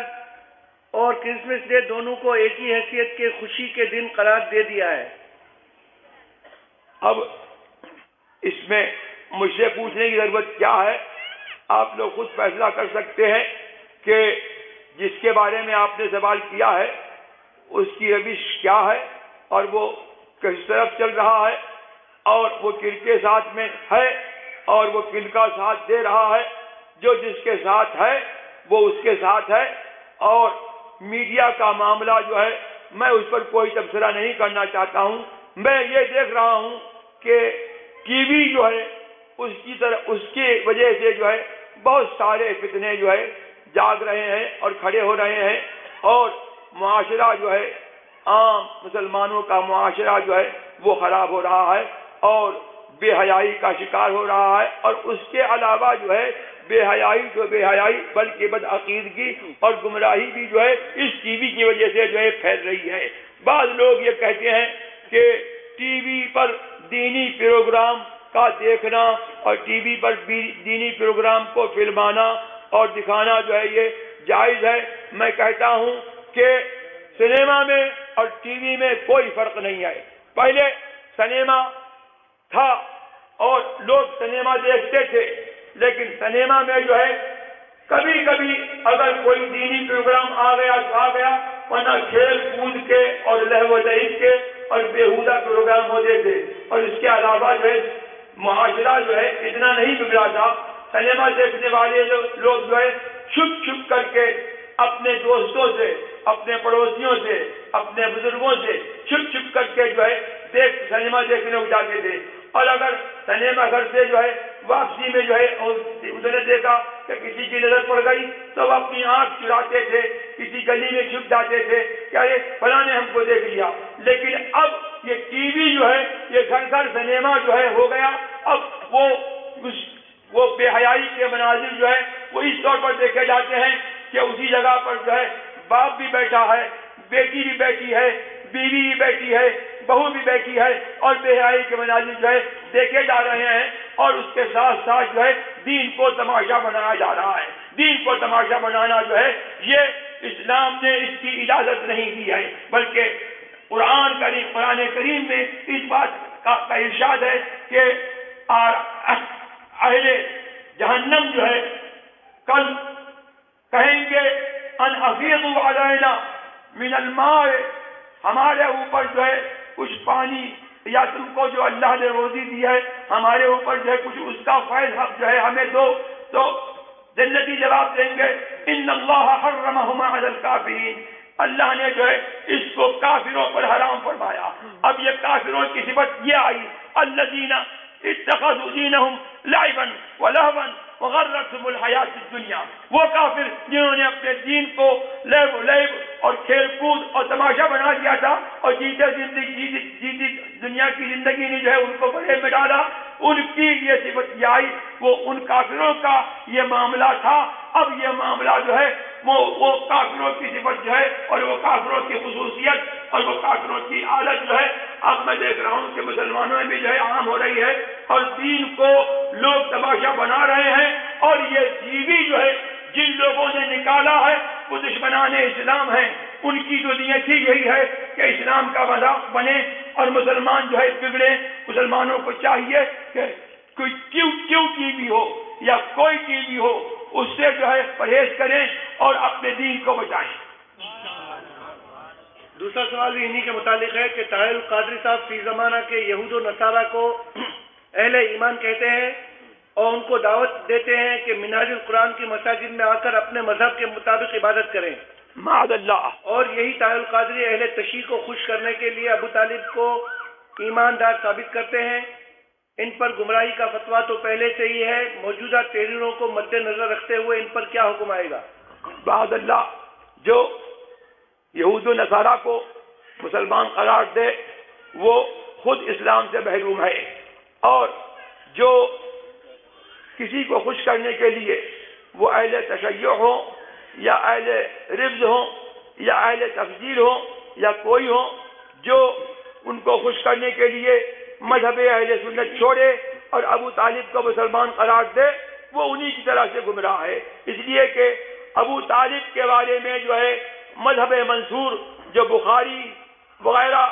اور کرسمس ڈے دونوں کو ایک ہی حیثیت کے خوشی کے دن قرار دے دیا ہے. اب اس میں مجھ سے پوچھنے کی ضرورت کیا ہے؟ آپ لوگ خود فیصلہ کر سکتے ہیں کہ جس کے بارے میں آپ نے سوال کیا ہے اس کی روش کیا ہے اور وہ کس طرف چل رہا ہے اور وہ کن کے ساتھ میں ہے اور وہ کن کا ساتھ دے رہا ہے. جو جس کے ساتھ ہے وہ اس کے ساتھ ہے. اور میڈیا کا معاملہ جو ہے میں اس پر کوئی تبصرہ نہیں کرنا چاہتا ہوں. میں یہ دیکھ رہا ہوں کہ ٹی وی جو ہے اس کی وجہ سے جو ہے بہت سارے فتنے جو ہے جاگ رہے ہیں اور کھڑے ہو رہے ہیں، اور معاشرہ جو ہے عام مسلمانوں کا معاشرہ جو ہے وہ خراب ہو رہا ہے اور بے حیائی کا شکار ہو رہا ہے. اور اس کے علاوہ جو ہے بے حیائی بلکہ بدعقیدگی اور گمراہی بھی جو ہے اس ٹی وی کی وجہ سے جو ہے پھیل رہی ہے. بعض لوگ یہ کہتے ہیں کہ ٹی وی پر دینی پروگرام کا دیکھنا اور ٹی وی پر دینی پروگرام کو فلمانا اور دکھانا جو ہے یہ جائز ہے. میں کہتا ہوں کہ سنیما میں اور ٹی وی میں کوئی فرق نہیں ہے. پہلے سنیما تھا اور لوگ سنیما دیکھتے تھے، لیکن سنیما میں جو ہے کبھی کبھی اگر کوئی دینی پروگرام آ گیا تو آ گیا، ورنہ کھیل کود کے اور لہو و لعب کے اور بےہودہ پروگرام ہوتے تھے، اور اس کے علاوہ جو ہے معاشرہ جو ہے اتنا نہیں بگڑا تھا۔ سنیما دیکھنے والے لوگ جو ہے چھپ چھپ کر کے اپنے دوستوں سے، اپنے پڑوسیوں سے، اپنے بزرگوں سے چھپ چھپ کر کے جو ہے سنیما دیکھنے کو جاتے تھے، اور اگر سنیما گھر سے جو ہے واپسی میں جو ہے انہوں نے دیکھا کہ کسی کی نظر پڑ گئی تو وہ اپنی آنکھ چراتے تھے، کسی گلی میں چھپ جاتے تھے کہ فلاں نے ہم کو دیکھ لیا۔ لیکن اب یہ ٹی وی جو ہے، یہ گھر گھر سنیما جو ہے ہو گیا۔ اب وہ بے حیائی کے مناظر جو ہے وہ اس طور پر دیکھے جاتے ہیں کہ اسی جگہ پر جو ہے باپ بھی بیٹھا ہے، بیٹی بھی بیٹھی ہے، بیوی بھی بیٹھی ہے، بہو بھی بیٹھی ہے، اور بے حیائی کے مناظر جو ہے دیکھے جا رہے ہیں، اور اس کے ساتھ ساتھ جو ہے دین کو تماشا بنایا جا رہا ہے۔ دین کو تماشا بنانا جو ہے یہ اسلام نے اس کی اجازت نہیں دی ہے، بلکہ قرآن کریم میں اس بات کا ارشاد ہے کہ اہل جہنم جو ہے کل کہیں گے ان افیضوا علینا من الماء، ہمارے اوپر جو ہے کچھ پانی، یا تم کو جو اللہ نے روزی دی ہے ہمارے اوپر جو ہے کچھ اس کا فیض جو ہے ہمیں دو۔ تو جنتی جواب دیں گے ان اللہ حرمہما علی الکافرین، اللہ نے جو ہے اس کو کافروں پر حرام فرمایا۔ اب یہ کافروں کی صفت یہ آئی الذین اتخذوا دینہم لعبا ولہوا وغرتهم الحیات الدنیا، وہ کافر جنہوں نے اپنے دین کو لعب اور کھیل کود اور تماشا بنا دیا تھا، اور جیتی دنیا کی زندگی نے جو ہے ان کو بڑے میں ڈالا، ان کی یہ صفت یہ آئی۔ وہ ان کافروں کا یہ معاملہ تھا، اب یہ معاملہ جو ہے وہ کافروں کی صفت جو ہے اور وہ کافروں کی خصوصیت اور وہ کافروں کی عادت جو ہے اب میں دیکھ رہا ہوں کہ مسلمانوں میں بھی جو ہے عام ہو رہی ہے، اور دین کو لوگ تماشا بنا رہے ہیں، اور یہ ٹی وی جو ہے جن لوگوں نے نکالا ہے وہ دشمنان اسلام ہیں، ان کی جو نیت ہی یہی ہے کہ اسلام کا مذاق بنے اور مسلمان جو ہے بگڑے۔ مسلمانوں کو چاہیے کہ کوئی کیوں ٹی وی ہو یا کوئی ٹی وی ہو اس سے جو ہے پرہیز کریں اور اپنے دین کو بچائیں۔ دوسرا سوال بھی انہی کے متعلق ہے کہ طاہر القادری صاحب فی زمانہ کے یہود و نصارہ کو اہل ایمان کہتے ہیں اور ان کو دعوت دیتے ہیں کہ منہاج القرآن کی مساجد میں آ کر اپنے مذہب کے مطابق عبادت کریں، معاذ اللہ۔ اور یہی طاہر القادری اہل تشیع کو خوش کرنے کے لیے ابو طالب کو ایماندار ثابت کرتے ہیں۔ ان پر گمراہی کا فتویٰ تو پہلے سے ہی ہے، موجودہ تحریروں کو مد نظر رکھتے ہوئے ان پر کیا حکم آئے گا؟ معاذ اللہ، جو یہود و نصارہ کو مسلمان قرار دے وہ خود اسلام سے محروم ہے، اور جو کسی کو خوش کرنے کے لیے وہ اہل تشیع ہوں یا اہل ربض ہوں یا اہل تفضیل ہوں یا کوئی ہو، جو ان کو خوش کرنے کے لیے مذہب اہل سنت چھوڑے اور ابو طالب کو مسلمان قرار دے، وہ انہی کی طرح سے گمراہ ہے۔ اس لیے کہ ابو طالب کے بارے میں جو ہے مذہب منصور جو بخاری وغیرہ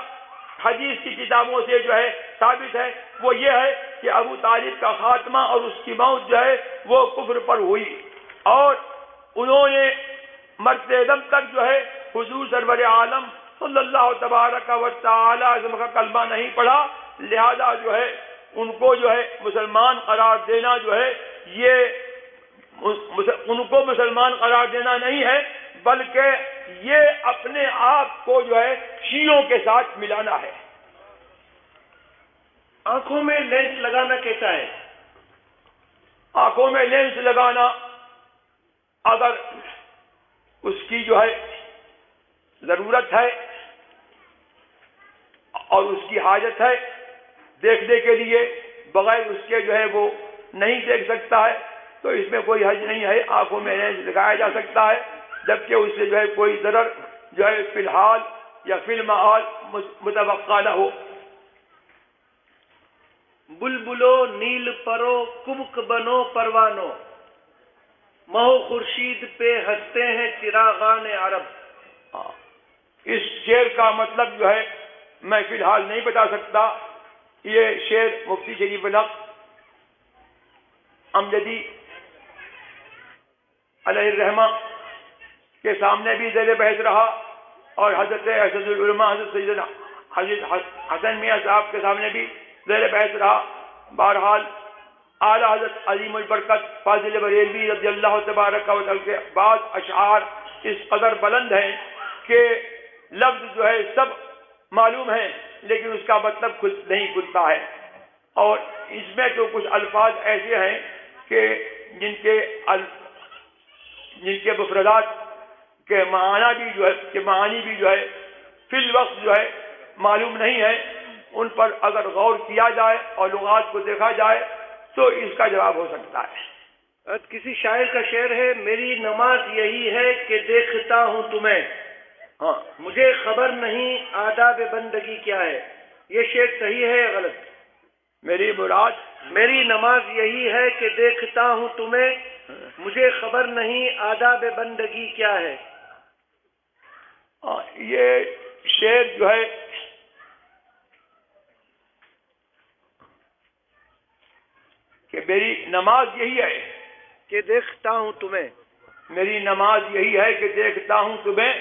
حدیث کی کتابوں سے جو ہے ثابت ہے، وہ یہ ہے کہ ابو طالب کا خاتمہ اور اس کی موت جو ہے وہ کفر پر ہوئی، اور انہوں نے مرتے دم تک جو ہے حضور سرور عالم صلی اللہ تبارک و تعالی اعظم کا کلمہ نہیں پڑھا، لہذا جو ہے ان کو جو ہے مسلمان قرار دینا جو ہے یہ ان کو مسلمان قرار دینا نہیں ہے، بلکہ یہ اپنے آپ کو جو ہے شیعوں کے ساتھ ملانا ہے۔ آنکھوں میں لینس لگانا کیسا ہے؟ آنکھوں میں لینس لگانا اگر اس کی جو ہے ضرورت ہے اور اس کی حاجت ہے دیکھنے کے لیے، بغیر اس کے جو ہے وہ نہیں دیکھ سکتا ہے، تو اس میں کوئی حرج نہیں ہے، آنکھوں میں لینس لگایا جا سکتا ہے، جبکہ اس سے جو ہے کوئی ضرر جو ہے فی الحال یا فی المحال متوقع نہ ہو۔ بلبلو نیل پرو کبک بنو پروانو، مہو خورشید پہ ہنستے ہیں چراغان عرب۔ اس شعر کا مطلب جو ہے میں فی الحال نہیں بتا سکتا، یہ شعر مفتی شریف الحق امجدی علیہ الرحمہ کے سامنے بھی زیر بحث رہا، اور حضرت اسد العلماء حضرت سیدنا حضرت حسن میاں صاحب کے سامنے بھی زیر بحث رہا. بہرحال اعلیٰ حضرت عظیم البرکت فاضل بریلوی رضی اللہ تبارک و تعالی کے بعض اشعار اس قدر بلند ہیں کہ لفظ جو ہے سب معلوم ہیں لیکن اس کا مطلب نہیں کھلتا ہے. اور اس میں تو کچھ الفاظ ایسے ہیں کہ جن کے مفردات کے معانی بھی جو ہے فی الوقت جو ہے معلوم نہیں ہے. ان پر اگر غور کیا جائے اور لغات کو دیکھا جائے تو اس کا جواب ہو سکتا ہے. کسی شاعر کا شعر ہے، میری نماز یہی ہے کہ دیکھتا ہوں تمہیں، ہاں مجھے خبر نہیں آداب بندگی کیا ہے. یہ شعر صحیح ہے یا غلط؟ میری مراد میری نماز یہی ہے کہ دیکھتا ہوں تمہیں، مجھے خبر نہیں آداب بندگی کیا ہے. یہ شعر جو ہے کہ میری نماز یہی ہے کہ دیکھتا ہوں تمہیں، میری نماز یہی ہے کہ دیکھتا ہوں تمہیں،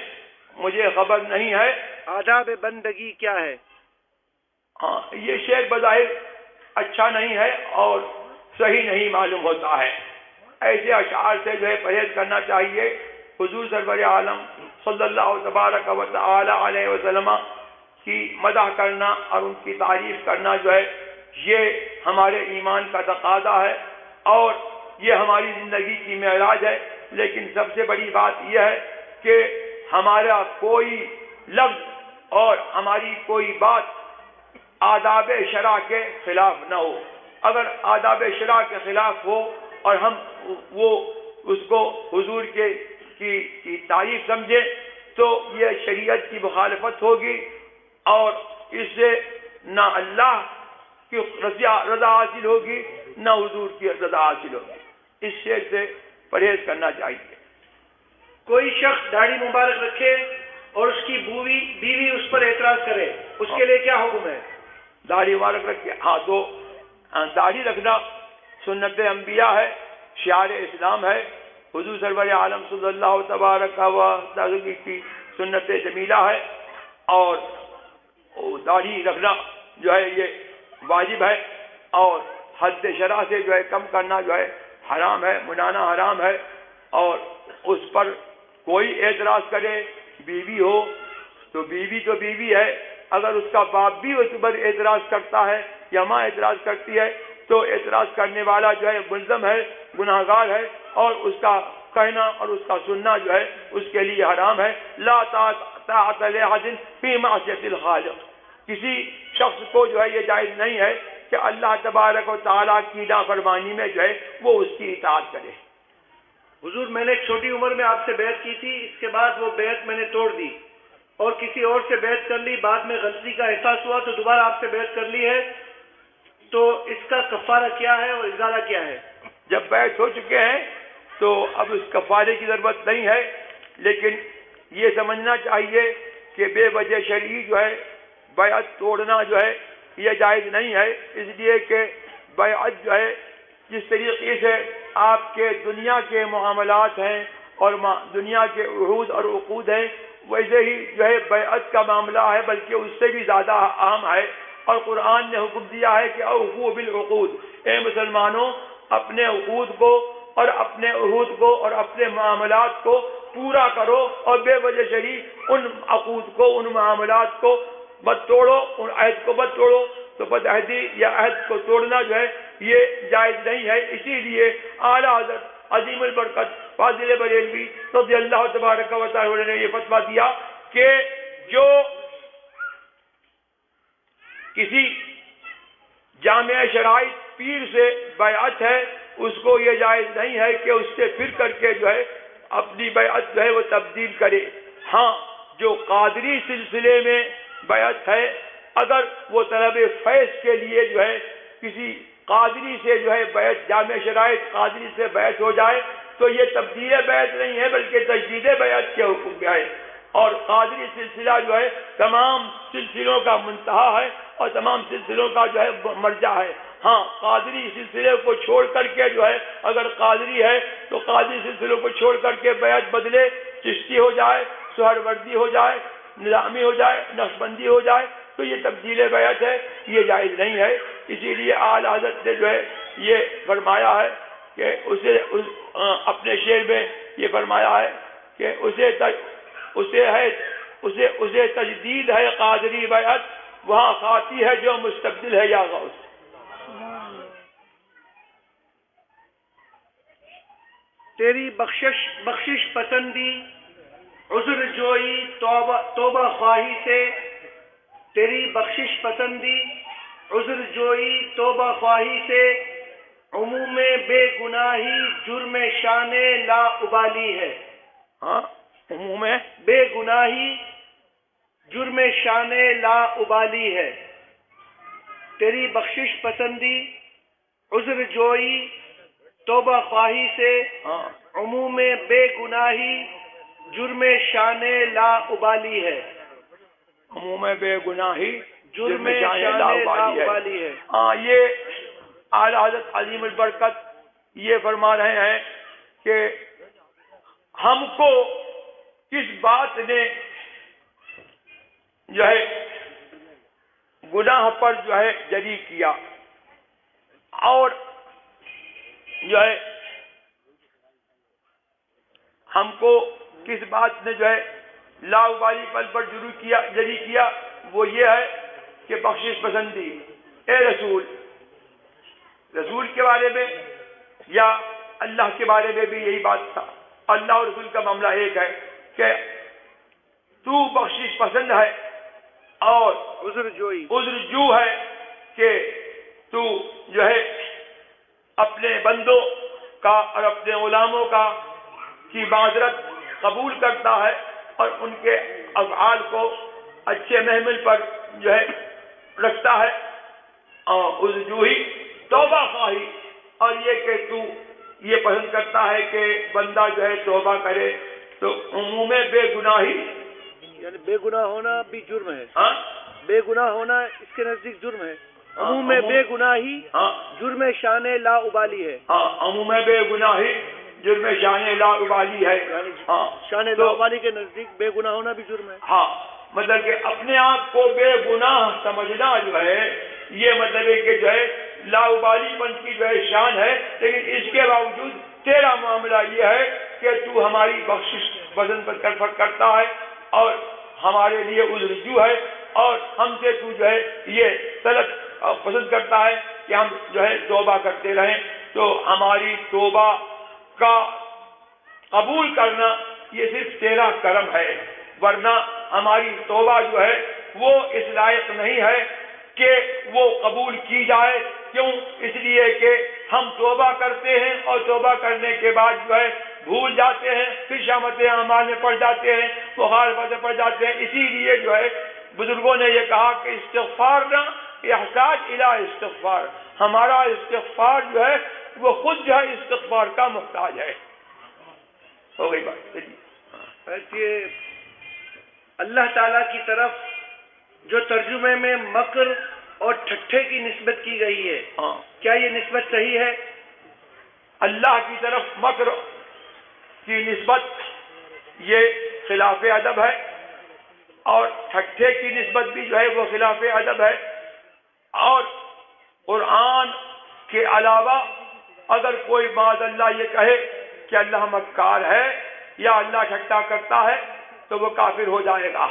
مجھے خبر نہیں ہے آداب بندگی کیا ہے. ہاں یہ شعر بظاہر اچھا نہیں ہے اور صحیح نہیں معلوم ہوتا ہے. ایسے اشعار سے جو ہے پرہیز کرنا چاہیے. حضور سرور عالم صلی اللہ تبارک و تعالی علیہ وسلم کی مدح کرنا اور ان کی تعریف کرنا جو ہے یہ ہمارے ایمان کا تقاضا ہے اور یہ ہماری زندگی کی معراج ہے. لیکن سب سے بڑی بات یہ ہے کہ ہمارا کوئی لفظ اور ہماری کوئی بات آداب شرع کے خلاف نہ ہو. اگر آداب شرع کے خلاف ہو اور ہم اس کو حضور کی تعریف سمجھیں تو یہ شریعت کی مخالفت ہوگی اور اس سے نہ اللہ کی رضا حاصل ہوگی نہ حضور کی رضا حاصل ہوگی. اس شعر سے پرہیز کرنا چاہیے. کوئی شخص داڑھی مبارک رکھے اور اس کی بیوی اس پر اعتراض کرے، اس کے لیے کیا حکم ہے؟ داڑھی مبارک رکھے، ہاں تو داڑھی رکھنا سنت انبیاء ہے، شعار اسلام ہے. حضور سرور عالم صلی اللہ تبارک و تعالی کی سنت جمیلہ ہے اور داڑھی رکھنا جو ہے یہ واجب ہے اور حد شرع سے جو ہے کم کرنا جو ہے حرام ہے، منانا حرام ہے. اور اس پر کوئی اعتراض کرے، بیوی ہو تو بیوی ہے، اگر اس کا باپ بھی اس پر اعتراض کرتا ہے یا ماں اعتراض کرتی ہے تو اعتراض کرنے والا جو ہے ملزم ہے، گناہگار ہے اور اس کا کہنا اور اس کا سننا جو ہے اس کے لیے حرام ہے. لا طاعت لأحد فی معصیۃ الخالق. کسی شخص کو جو ہے یہ جائز نہیں ہے کہ اللہ تبارک و تعالیٰ کی نافرمانی میں جو ہے وہ اس کی اطاعت کرے. حضور میں نے ایک چھوٹی عمر میں آپ سے بیعت کی تھی، اس کے بعد وہ بیعت میں نے توڑ دی اور کسی اور سے بیعت کر لی، بعد میں غلطی کا احساس ہوا تو دوبارہ آپ سے بیعت کر لی ہے، تو اس کا کفارہ کیا ہے اور ازالہ کیا ہے؟ جب بیعت ہو چکے ہیں تو اب اس کفارے کی ضرورت نہیں ہے، لیکن یہ سمجھنا چاہیے کہ بے وجہ شرعی جو ہے بیعت توڑنا جو ہے یہ جائز نہیں ہے. اس لیے کہ بیعت جو ہے جس طریقے سے آپ کے دنیا کے معاملات ہیں اور دنیا کے عہود اور عقود ہیں ویسے ہی جو ہے بیعت کا معاملہ ہے، بلکہ اس سے بھی زیادہ اہم ہے. اور قرآن نے حکم دیا ہے کہ اوفوا بالعقود. اے مسلمانوں اپنے عقود کو اور اپنے عہود کو اور اپنے معاملات کو پورا کرو اور بے وجہ شرعی ان عقود کو، ان معاملات کو مت توڑو، ان عہد کو مت توڑو. تو بد عہدی یا عہد کو توڑنا جو ہے یہ جائز نہیں ہے. اسی لیے اعلیٰ حضرت عظیم البرکت فاضل بریلوی رضی اللہ تبارک و تعالی نے یہ فتویٰ دیا کہ جو کسی جامع شرائط پیر سے بیعت ہے اس کو یہ جائز نہیں ہے کہ اس سے پھر کر کے جو ہے اپنی بیعت جو ہے وہ تبدیل کرے. ہاں جو قادری سلسلے میں بیعت ہے، اگر وہ طلب فیض کے لیے جو ہے کسی قادری سے جو ہے بیعت، جامع شرائط قادری سے بیعت ہو جائے تو یہ تبدیل بیعت نہیں ہے بلکہ تجدید بیعت کے حکم میں ہے. اور قادری سلسلہ جو ہے تمام سلسلوں کا منتہا ہے اور تمام سلسلوں کا جو ہے مرجع ہے. ہاں قادری سلسلے کو چھوڑ کر کے جو ہے اگر قادری ہے تو قادری سلسلوں کو چھوڑ کر کے بیعت بدلے، چشتی ہو جائے، سہروردی ہو جائے، نظامی ہو جائے، نقشبندی ہو جائے تو یہ تبدیل بیعت ہے، یہ جائز نہیں ہے۔ اسی لیے اعلیٰ حضرت نے جو ہے یہ فرمایا ہے کہ اپنے شعر میں یہ فرمایا ہے کہ اسے تجدید ہے قادری بیعت، وہاں خاطی ہے جو مستبدل ہے یا غوث۔ تیری بخشش پسندی عذر جوئی توبہ خواہی سے، تیری بخشش پسندی عذر جوئی توبہ خواہی سے، عموم بے گناہی جرم شان لا ابالی ہے۔ ہاں، عموم بے گناہی جرم شان لا ابالی ہے، تیری بخشش پسندی عذر جوئی توبہ خواہی سے، عموم بے گناہی جرم شان لا ابالی ہے، عموم بے گناہی جرم شان لا ابالی ہے۔ ہاں، یہ اعلیٰ حضرت عظیم البرکت یہ فرما رہے ہیں کہ ہم کو کس بات نے جو ہے گناہ پر جو ہے جری کیا، اور جو ہے ہم کو کس بات نے جو ہے لاابالی پن پر جری کیا، وہ یہ ہے کہ بخشش پسندی۔ اے رسول کے بارے میں یا اللہ کے بارے میں بھی یہی بات تھا۔ اللہ اور رسول کا معاملہ ایک ہے کہ تو بخشش پسند ہے اور عذر جو ہے کہ تو جو ہے اپنے بندوں کا اور اپنے غلاموں کی معذرت قبول کرتا ہے اور ان کے افعال کو اچھے محمل پر جو ہے رکھتا ہے، اور عذرجوئی توبہ خواہی، اور یہ کہ تو یہ پسند کرتا ہے کہ بندہ جو ہے توبہ کرے۔ تو عموم بے گناہی یعنی بے گناہ ہونا بھی جرم ہے۔ ہاں، بے گناہ ہونا اس کے نزدیک جرم ہے۔ عموم بے گناہی جرم شان لا ابالی ہے۔ ہاں، عموم بے گناہی جرم شان لا ابالی ہے۔ ہاں، شان لا ابالی کے نزدیک بے گناہ ہونا بھی جرم ہے۔ ہاں، مطلب کہ اپنے آپ کو بے گناہ سمجھنا جو ہے یہ مطلب ہے کہ جو ہے لاابالی پن کی جو ہے شان ہے، لیکن اس کے باوجود تیرا معاملہ یہ ہے کہ تو ہماری بخشش پسند کرتا ہے اور ہمارے لیے عذرجو ہے، اور ہم سے تو جو ہے یہ طلب پسند کرتا ہے کہ ہم جو ہے توبہ کرتے رہیں۔ تو ہماری توبہ کا قبول کرنا یہ صرف تیرا کرم ہے، ورنہ ہماری توبہ جو ہے وہ اس لائق نہیں ہے کہ وہ قبول کی جائے۔ کیوں؟ اس لیے کہ ہم توبہ کرتے ہیں اور توبہ کرنے کے بعد جو ہے بھول جاتے ہیں، پھر شامت اعمال میں پڑ جاتے ہیں، مخالفتیں پڑ جاتے ہیں۔ اسی لیے جو ہے بزرگوں نے یہ کہا کہ استغفار نہ احتاج الی استغفار، ہمارا استغفار جو ہے وہ خود جو ہے استغفار کا محتاج ہے۔ ہو گئی بات؟ یہ اللہ تعالیٰ کی طرف جو ترجمے میں مکر اور ٹھٹھے کی نسبت کی گئی ہے، کیا یہ نسبت صحیح ہے؟ اللہ کی طرف مکر کی نسبت یہ خلاف ادب ہے، اور ٹھٹھے کی نسبت بھی جو ہے وہ خلاف ادب ہے۔ اور قرآن کے علاوہ اگر کوئی معاذ اللہ یہ کہے کہ اللہ مکار ہے یا اللہ ٹھٹا کرتا ہے تو وہ کافر ہو جائے گا۔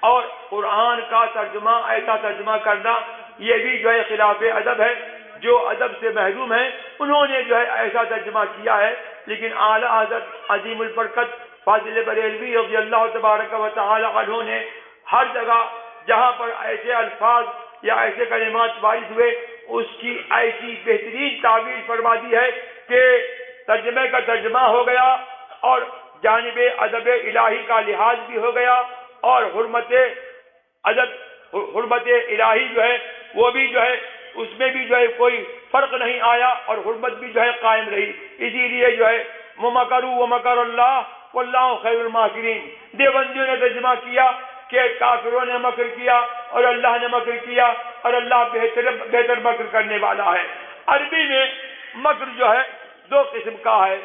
اور قرآن کا ترجمہ ایسا ترجمہ کرنا یہ بھی جو ہے خلاف ادب ہے۔ جو ادب سے محروم ہیں انہوں نے جو ہے ایسا ترجمہ کیا ہے، لیکن اعلیٰ حضرت عظیم البرکت فاضل بریلوی رضی اللہ تبارک و تعالی عنہ نے ہر جگہ جہاں پر ایسے الفاظ یا ایسے کلمات وارد ہوئے اس کی ایسی بہترین تعبیر فرما دی ہے کہ ترجمے کا ترجمہ ہو گیا اور جانب ادب الہی کا لحاظ بھی ہو گیا، اور حرمت الہی جو ہے وہ بھی جو ہے اس میں بھی جو ہے کوئی فرق نہیں آیا، اور حرمت بھی جو ہے قائم رہی۔ اسی لیے جو ہے وَمَكَرُوا وَمَكَرَ اللَّهُ وَاللَّهُ خَيْرُ الْمَاكِرِينَ، دیوبندیوں نے ترجمہ کیا کہ کافروں نے مکر کیا اور اللہ نے مکر کیا، اور اللہ بہتر مکر کرنے والا ہے۔ عربی میں مکر جو ہے دو قسم کا ہے،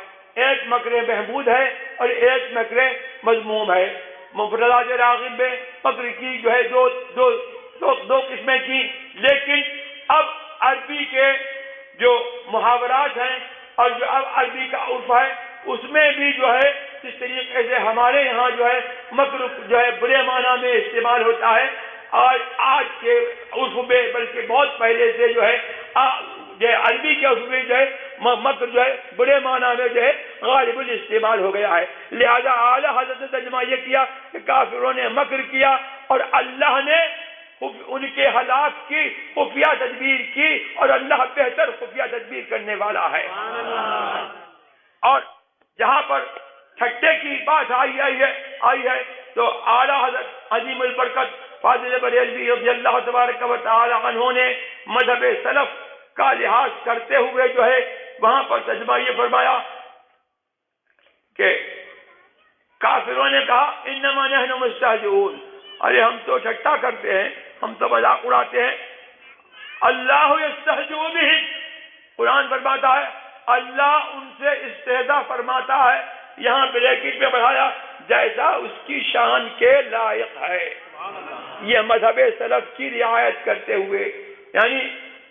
ایک مکر محمود ہے اور ایک مکر مذموم ہے۔ مفردات راغب میں مکر کی جو ہے دو دو قسمیں کی، لیکن اب عربی کے جو محاورات ہیں اور جو اب عربی کا عرف ہے اس میں بھی جو ہے جس طریقے سے ہمارے یہاں جو ہے مکر جو ہے برے معنی میں استعمال ہوتا ہے، اور آج کے عرف میں بلکہ بہت پہلے سے جو ہے عربی کے عرف میں جو ہے مکر جو ہے برے معنی میں جو ہے غالب الاستعمال ہو گیا ہے۔ لہذا اعلیٰ حضرت نے ترجمہ یہ کیا کہ کافروں نے مکر کیا اور اللہ نے ان کے ہلاک کی خفیہ تدبیر کی، اور اللہ بہتر خفیہ تدبیر کرنے والا ہے۔ اور جہاں پر ٹھٹے کی بات آئی ہے تو اعلیٰ حضرت عظیم البرکت فاضل بریلوی رضی اللہ تبارک و تعالی عنہ نے مذہب سلف کا لحاظ کرتے ہوئے جو ہے وہاں پر ترجمہ یہ فرمایا کہ کافروں نے کہا انما نحن مستہزئون، ارے ہم تو ٹھٹا کرتے ہیں، ہم تو مذاق اڑاتے ہیں۔ اللہ یستہزئ بہم، قرآن فرماتا ہے اللہ ان سے استہزاء فرماتا ہے، یہاں بریکٹ میں بڑھایا جیسا اس کی شان کے لائق ہے۔ یہ مذہب سلف کی رعایت کرتے ہوئے، یعنی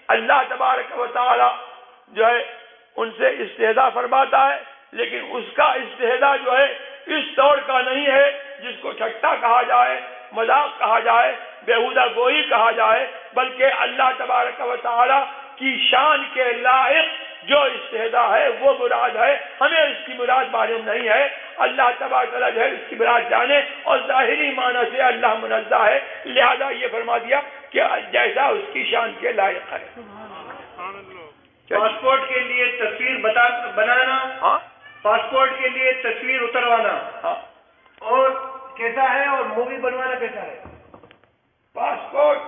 اللہ تبارک و تعالی جو ہے ان سے استہزاء فرماتا ہے، لیکن اس کا استہزاء جو ہے اس طور کا نہیں ہے جس کو ٹھٹا کہا جائے، مذاق کہا جائے، بیہودہ گوئی کہا جائے، بلکہ اللہ تبارک و تعالی کی شان کے لائق جو استہزاء ہے وہ مراد ہے۔ ہمیں اس کی مراد معلوم نہیں ہے، اللہ تبارک و تعالی جو ہے اس کی مراد جانے، اور ظاہری معنی سے اللہ منزہ ہے، لہذا یہ فرما دیا کہ جیسا اس کی شان کے لائق ہے۔ پاسپورٹ کے لیے تصویر بنانا، ہاں پاسپورٹ کے لیے تصویر اتروانا ہاں اور کیسا ہے، اور مووی بنوانا کیسا ہے؟ پاسپورٹ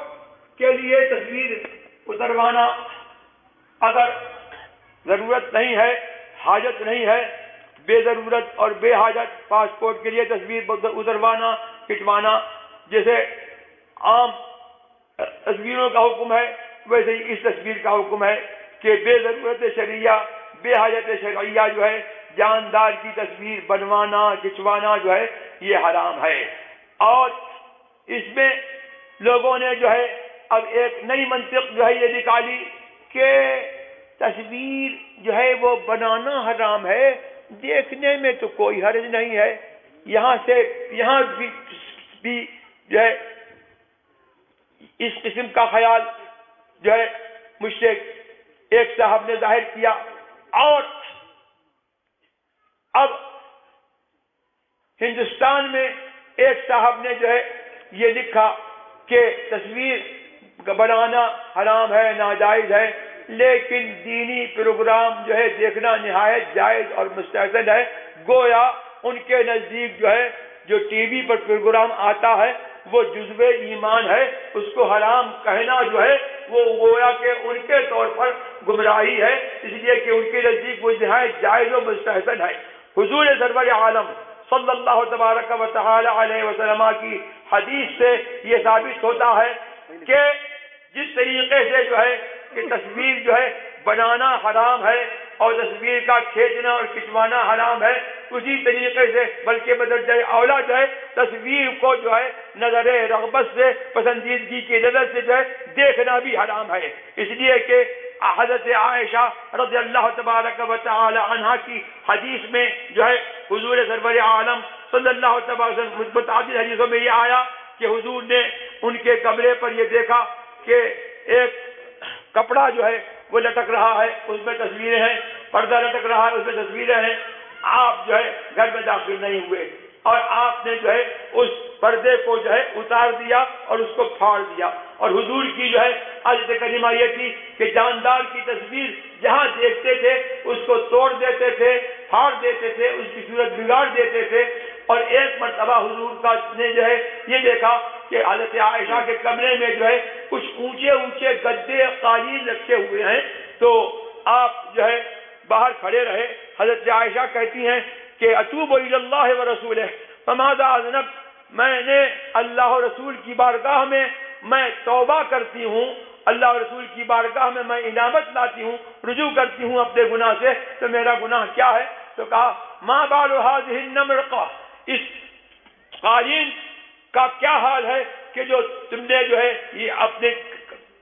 کے لیے تصویر اتروانا اگر ضرورت نہیں ہے، حاجت نہیں ہے، بے ضرورت اور بے حاجت پاسپورٹ کے لیے تصویر اتروانا کھنچوانا، جیسے عام تصویروں کا حکم ہے ویسے ہی اس تصویر کا حکم ہے کہ بے ضرورت شرعیہ بے حاجت شرعیہ جو ہے جاندار کی تصویر بنوانا کھنچوانا جو ہے یہ حرام ہے۔ اور اس میں لوگوں نے جو ہے اب ایک نئی منطق جو ہے یہ نکالی کہ تصویر جو ہے وہ بنانا حرام ہے، دیکھنے میں تو کوئی حرج نہیں ہے۔ یہاں بھی جو ہے اس قسم کا خیال جو ہے مجھ سے ایک صاحب نے ظاہر کیا، اور اب ہندوستان میں ایک صاحب نے جو ہے یہ لکھا کہ تصویر بنانا حرام ہے، ناجائز ہے، لیکن دینی پروگرام جو ہے دیکھنا نہایت جائز اور مستحسن ہے۔ گویا ان کے نزدیک جو ہے جو ٹی وی پر پروگرام آتا ہے وہ جزو ایمان ہے، اس کو حرام کہنا جو ہے وہ گویا کہ ان کے طور پر گمراہی ہے، اس لیے کہ ان کے نزدیک وہ نہایت جائز و مستحسن ہے۔ حضور سرور عالم صلی اللہ تبارک و تعالی علیہ وسلم کی حدیث سے یہ ثابت ہوتا ہے کہ جس طریقے سے جو ہے کہ تصویر جو ہے بنانا حرام ہے اور تصویر کا کھینچنا اور کھنچوانا حرام ہے، اسی طریقے سے بلکہ بدرجہ اولا جو ہے تصویر کو جو ہے نظر رغبت سے پسندیدگی کی نظر سے جو ہے دیکھنا بھی حرام ہے، اس لیے کہ حضرت عائشہ رضی اللہ تبارک و تعالی عنہا کی حدیث میں جو ہے حضور سرور عالم صلی اللہ تبارک و تعالی متعدد حدیثوں میں یہ آیا کہ حضور نے ان کے کمرے پر یہ دیکھا کہ ایک کپڑا جو ہے وہ لٹک رہا ہے، اس میں تصویریں ہیں، پردہ لٹک رہا ہے، اس میں تصویریں ہیں۔ آپ جو ہے گھر میں داخل نہیں ہوئے اور آپ نے جو ہے اس پردے کو جو ہے اتار دیا اور اس کو پھاڑ دیا، اور حضور کی جو ہے عادت کریمہ یہ تھی کہ جاندار کی تصویر جہاں دیکھتے تھے اس کو توڑ دیتے تھے، پھاڑ دیتے تھے، اس کی صورت بگاڑ دیتے تھے۔ اور ایک مرتبہ حضور کا نے جو ہے یہ دیکھا کہ حضرت عائشہ کے کمرے میں جو ہے کچھ اونچے اونچے گدے قالین رکھے ہوئے ہیں، تو آپ جو ہے باہر کھڑے رہے۔ حضرت عائشہ کہتی ہیں کہ اتوب الی اللہ و رسولہ فماذا اذنب، میں نے اللہ و رسول کی بارگاہ میں توبہ کرتی ہوں، اللہ و رسول کی بارگاہ میں انابت لاتی ہوں، رجوع کرتی ہوں اپنے گناہ سے، تو میرا گناہ کیا ہے؟ تو کہا ما بال هذه النمرقہ، اس قالین کا کیا حال ہے کہ جو تم نے جو ہے یہ اپنے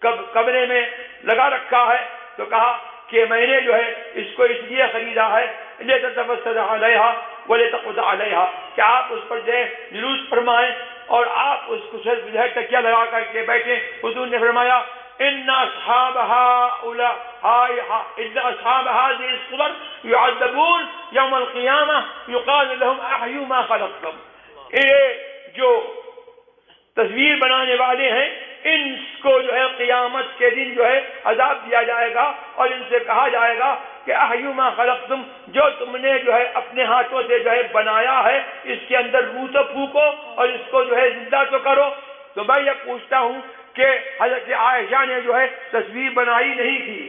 کمرے میں لگا رکھا ہے، تو کہا کہ میں نے جو ہے اس کو اس لیے خریدا ہے لِتَتَفَسَّدَ عَلَيْهَا وَلِتَقْعُدَ عَلَيْهَا، کہ آپ اس پر جو ہے جلوس فرمائیں اور آپ اس کو جو ہے تکیہ لگا کر کے بیٹھیں۔ حضور نے فرمایا ان اصحاب هذه الصور يعذبون يوم القيامة يقال لهم احيوا ما خلقتم، یہ جو تصویر بنانے والے ہیں ان کو جو ہے قیامت کے دن جو ہے عذاب دیا جائے گا اور ان سے کہا جائے گا کہ احیوا ما خلقتم، جو تم نے جو ہے اپنے ہاتھوں سے جو ہے بنایا ہے اس کے اندر روح تو پھونکو اور اس کو جو ہے زندہ تو کرو۔ تو میں یہ پوچھتا ہوں کہ حضرت عائشہ نے جو ہے تصویر بنائی نہیں تھی،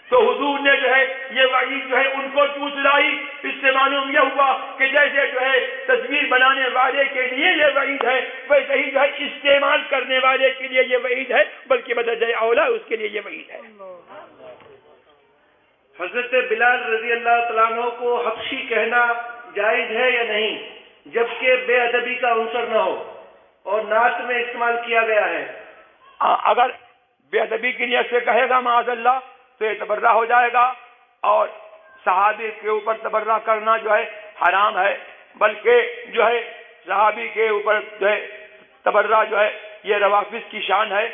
تو حضور نے جو ہے یہ وعید جو ہے ان کو کیوں سنائی؟ اس سے معلوم یہ ہوا کہ جیسے جو ہے تصویر بنانے والے کے لیے یہ وعید ہے، ویسے ہی جو ہے استعمال کرنے والے کے لیے یہ وعید ہے، بلکہ بدرجہ اولا اس کے لیے یہ وعید ہے۔ حضرت بلال رضی اللہ تعالیٰ عنہ کو حبشی کہنا جائز ہے یا نہیں، جبکہ بے ادبی کا عنصر نہ ہو اور نعت میں استعمال کیا گیا ہے؟ اگر بے ادبی کی نیت سے کہے گا معاذ اللہ تو یہ تبرہ ہو جائے گا، اور صحابی کے اوپر تبرہ کرنا جو ہے حرام ہے، بلکہ جو ہے صحابی کے اوپر جو ہے تبرہ جو ہے یہ روافض کی شان ہے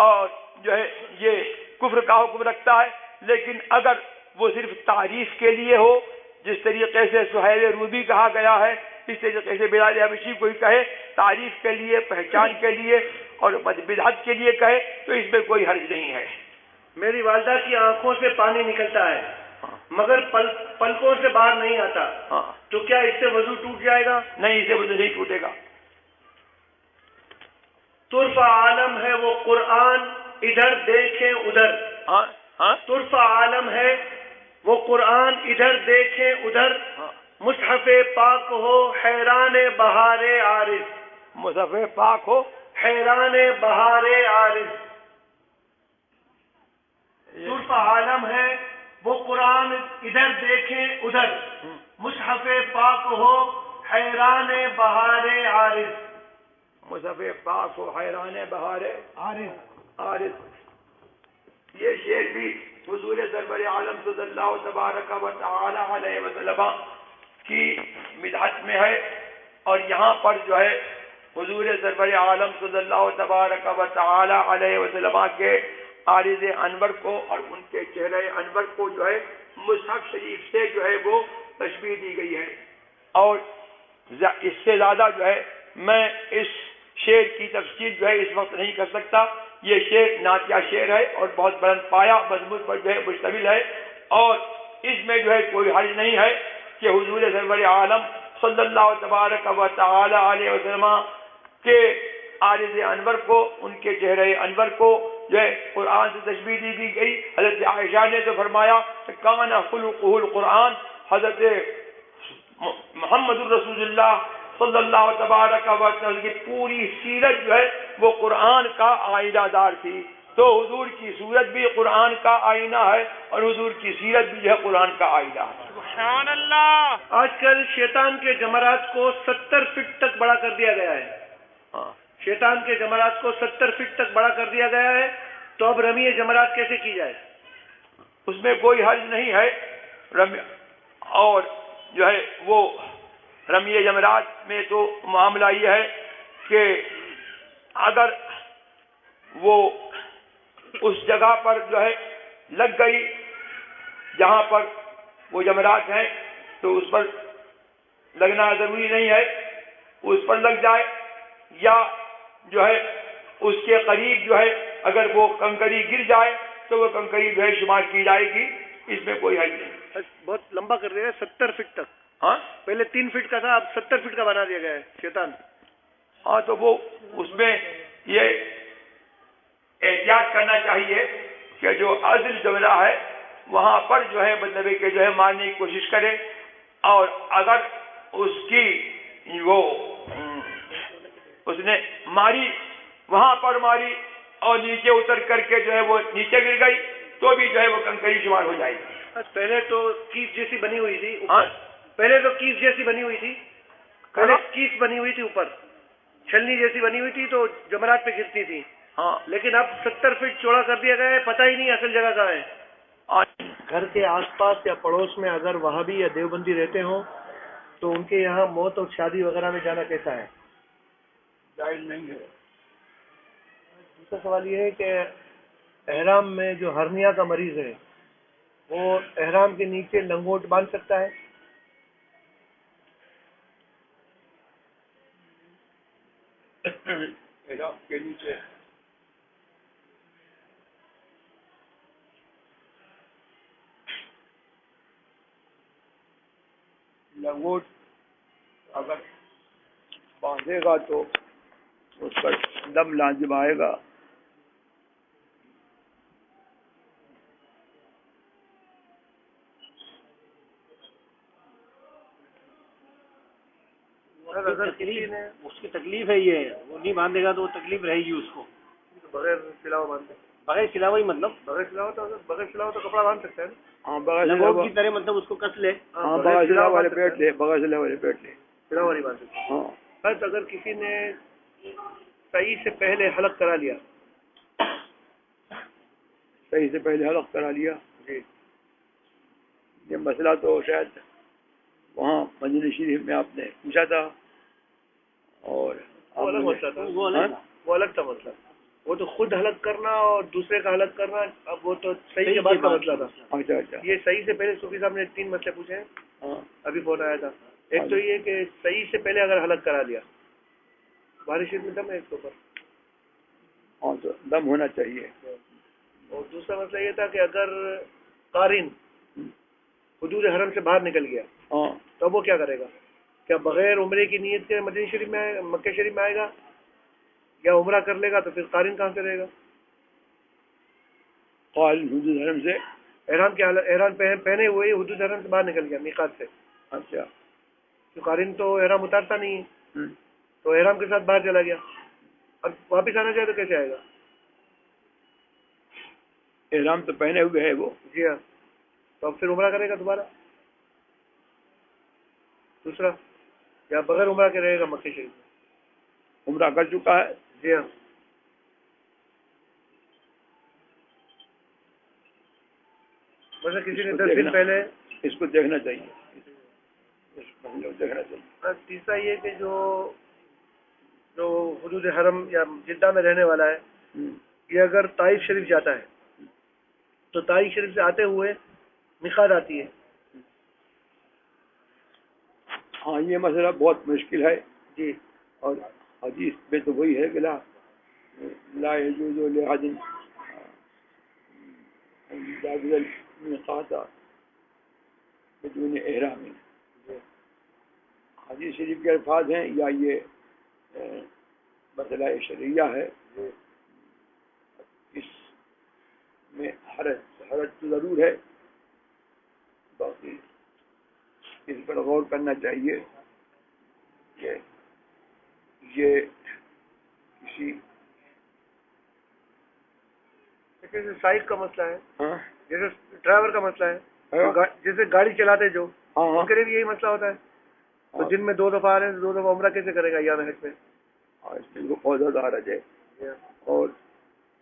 اور جو ہے یہ کفر کا حکم رکھتا ہے۔ لیکن اگر وہ صرف تعریف کے لیے ہو، جس طریقے سے سہیل روبی کہا گیا ہے، اس طریقے سے بلال حبشی کوئی کہے تعریف کے لیے، پہچان کے لیے اور بدعت کے لیے کہے، تو اس میں کوئی حرج نہیں ہے۔ میری والدہ کی آنکھوں سے پانی نکلتا ہے مگر پلکوں سے باہر نہیں آتا، تو کیا اس سے وضو ٹوٹ جائے گا؟ نہیں، اس سے وضو نہیں ٹوٹے گا۔ طرف عالم ہے وہ قرآن، ادھر دیکھیں ادھر۔ طرف عالم ہے وہ قرآن، ادھر دیکھیں ادھر، مصحف پاک ہو حیران بہار عارض۔ مصحف پاک ہو حیران بہار عارض۔ طرف عالم ہے وہ قرآن، ادھر دیکھیں ادھر، مصحف پاک ہو حیران بہار عارض۔ مصحف پاک ہو حیران بہار عارض۔ یہ شعر بھی حضور سرور عالم صلی اللہ تبارک و تعالی علیہ وسلم کی مدحت میں ہے، اور یہاں پر جو ہے حضور سرور عالم صلی اللہ تبارک و تعالی علیہ وسلم کے عارض انور کو اور ان کے چہرے انور کو جو ہے مصحف شریف سے جو ہے وہ تشبیہ دی گئی ہے، اور اس سے زیادہ جو ہے میں اس شعر کی تفصیل جو ہے اس وقت نہیں کر سکتا۔ یہ شعر نعتیہ شعر ہے اور بہت بلند پایا مضمون پر جو ہے مشتمل ہے، اور اس میں جو ہے کوئی حرج نہیں ہے کہ حضور سرور عالم صلی اللہ تبارک و تعالی علیہ وسلم کے عارض انور کو، ان کے چہرے انور کو جو ہے قرآن سے تشبیہ دی گئی۔ حضرت عائشہ نے تو فرمایا کہ کان خلقہ القرآن، حضرت محمد الرسول اللہ صلی اللہ تبارک و تعالی کی پوری سیرت جو ہے وہ قرآن کا آئینہ دار تھی، تو حضور کی صورت بھی قرآن کا آئینہ ہے اور حضور کی سیرت بھی جو ہے قرآن کا آئینہ ہے۔ سبحان اللہ۔ آج کل شیطان کے جمرات کو 70 فٹ تک بڑا کر دیا گیا ہے۔ شیطان کے جمرات کو 70 فٹ تک بڑا کر دیا گیا ہے، تو اب رمی جمرات کیسے کی جائے؟ اس میں کوئی حرج نہیں ہے، اور جو ہے وہ رمی جمرات میں تو معاملہ یہ ہے کہ اگر وہ اس جگہ پر جو ہے لگ گئی جہاں پر وہ جمرات ہیں تو اس پر لگنا ضروری نہیں ہے، اس پر لگ جائے، یا جو ہے اس کے قریب جو ہے اگر وہ کنکری گر جائے تو وہ کنکری جو ہے شمار کی جائے گی، اس میں کوئی حل نہیں۔ بہت لمبا کر دیا ہے 70 فٹ تک۔ ہاں، پہلے 3 فٹ کا تھا، اب 70 فٹ کا بنا دیا گیا ہے شیطان۔ ہاں، تو وہ اس میں یہ احتیاط کرنا چاہیے کہ جو اصل جمرہ ہے وہاں پر جو ہے مطلب کہ جو ہے مارنے کی کوشش کرے، اور اگر اس کی وہ اس نے ماری وہاں پر ماری اور نیچے اتر کر کے جو ہے وہ نیچے گر گئی تو بھی جو ہے وہ کنکری شمار ہو جائے گی۔ پہلے تو کیس جیسی بنی ہوئی تھی، ہاں، پہلے تو کیس جیسی بنی ہوئی تھی، پہلے کیس بنی ہوئی تھی اوپر، چھلنی جیسی بنی ہوئی تھی تو جمرات پہ گرتی تھی، ہاں لیکن اب 70 فٹ چوڑا کر دیا گیا ہے، پتہ ہی نہیں اصل جگہ کہاں ہے. گھر کے آس پاس یا پڑوس میں اگر وہابی یا دیوبندی رہتے ہوں تو ان کے یہاں موت اور شادی وغیرہ میں جانا کیسا ہے؟ جائز نہیں ہے. دوسرا سوال یہ ہے کہ احرام میں جو ہرنیا کا مریض ہے وہ احرام کے نیچے لنگوٹ باندھ سکتا ہے؟ احرام کے نیچے لنگوٹ اگر باندھے گا تو اس پر دم لازم آئے گا. اگر اس کی تکلیف ہے، یہ وہ نہیں باندھے گا تو وہ تکلیف رہے گی اس کو. بغیر سلاؤ باندھے، بغیر سلاؤ ہی مطلب بغیر سلاؤ تو کپڑا باندھ سکتا ہے نا. ہاں بغیر لنگوٹ کی طرح مطلب اس کو کس لے. ہاں بغیر سلاؤ والے پیٹ لے، بغیر سلاؤ والے پیٹ لے، سلاؤ والی باندھ سکتا. ہاں. بس اگر کسی نے صحیح سے پہلے حلق کرا لیا، صحیح سے پہلے حلق کرا لیا، جی یہ مسئلہ تو شاید وہاں مدینہ شریف میں آپ نے پوچھا تھا اور وہ الگ مسئلہ تھا، وہ الگ تھا مسئلہ. وہ تو خود حلق کرنا اور دوسرے کا حلق کرنا، اب وہ تو صحیح کے بعد کا مسئلہ تھا. اچھا اچھا. یہ صحیح سے پہلے صوفی صاحب نے 3 مسئلے پوچھے ہیں، ہاں ابھی فون آیا تھا. ایک تو یہ کہ صحیح سے پہلے اگر حلق کرا لیا، بارش میں دم ہے اس کے اوپر، ہاں تو دم ہونا چاہیے. اور دوسرا مسئلہ یہ تھا کہ اگر قارن حدود حرم سے باہر نکل گیا ہاں تو اب وہ کیا کرے گا؟ کیا بغیر عمرے کی نیت کے مدینہ شریف میں مکہ شریف میں آئے گا، یا عمرہ کر لے گا تو پھر قارن کہاں سے رہے گا؟ قائل حدود حرم سے احرام کے احرام پہنے ہوئے ہی حدود حرم سے باہر نکل گیا میقات سے. اچھا. تو قارن تو احرام اتارتا نہیں ہے، ہوں. تو احرام کے ساتھ باہر چلا گیا، اب واپس آنا چاہے تو کیسے آئے گا؟ احرام تو پہنے ہوئے ہے وہ. جی ہاں، تو اب پھر عمرہ کرے گا دوبارہ. دوسرا، یا بغیر عمرہ کے رہے گا مکہ شریف میں. عمرہ کر چکا ہے. جی ہاں. ویسے کسی نے 10 دن پہلے اس کو دیکھنا چاہیے، دیکھنا چاہیے. تیسرا یہ کہ جو حدود حرم یا جدہ میں رہنے والا ہے، یہ اگر طائف شریف جاتا ہے تو طائف شریف سے آتے ہوئے میقات آتی ہے. ہاں یہ مسئلہ بہت مشکل ہے. جی. اور حدیث میں تو وہی ہے کہ لا يجوز لأحد أن يجاوز الميقات بدون احرام. حدیث شریف کے الفاظ ہیں یا یہ مسئلہ شرعیہ ہے. اس میں حرج تو ضرور ہے، باقی اس پر غور کرنا چاہیے کہ یہ کسی جیسے سائیک کا مسئلہ ہے، ہاں جیسے ڈرائیور کا مسئلہ ہے، جیسے گاڑی چلاتے جو ان کے لیے بھی یہی مسئلہ ہوتا ہے. تو جن میں 2 دفعہ آ رہے ہیں 2 دفعہ عمرہ کیسے کرے گا یا حج میں؟ اس میں بہت زیادہ حرج ہے، اور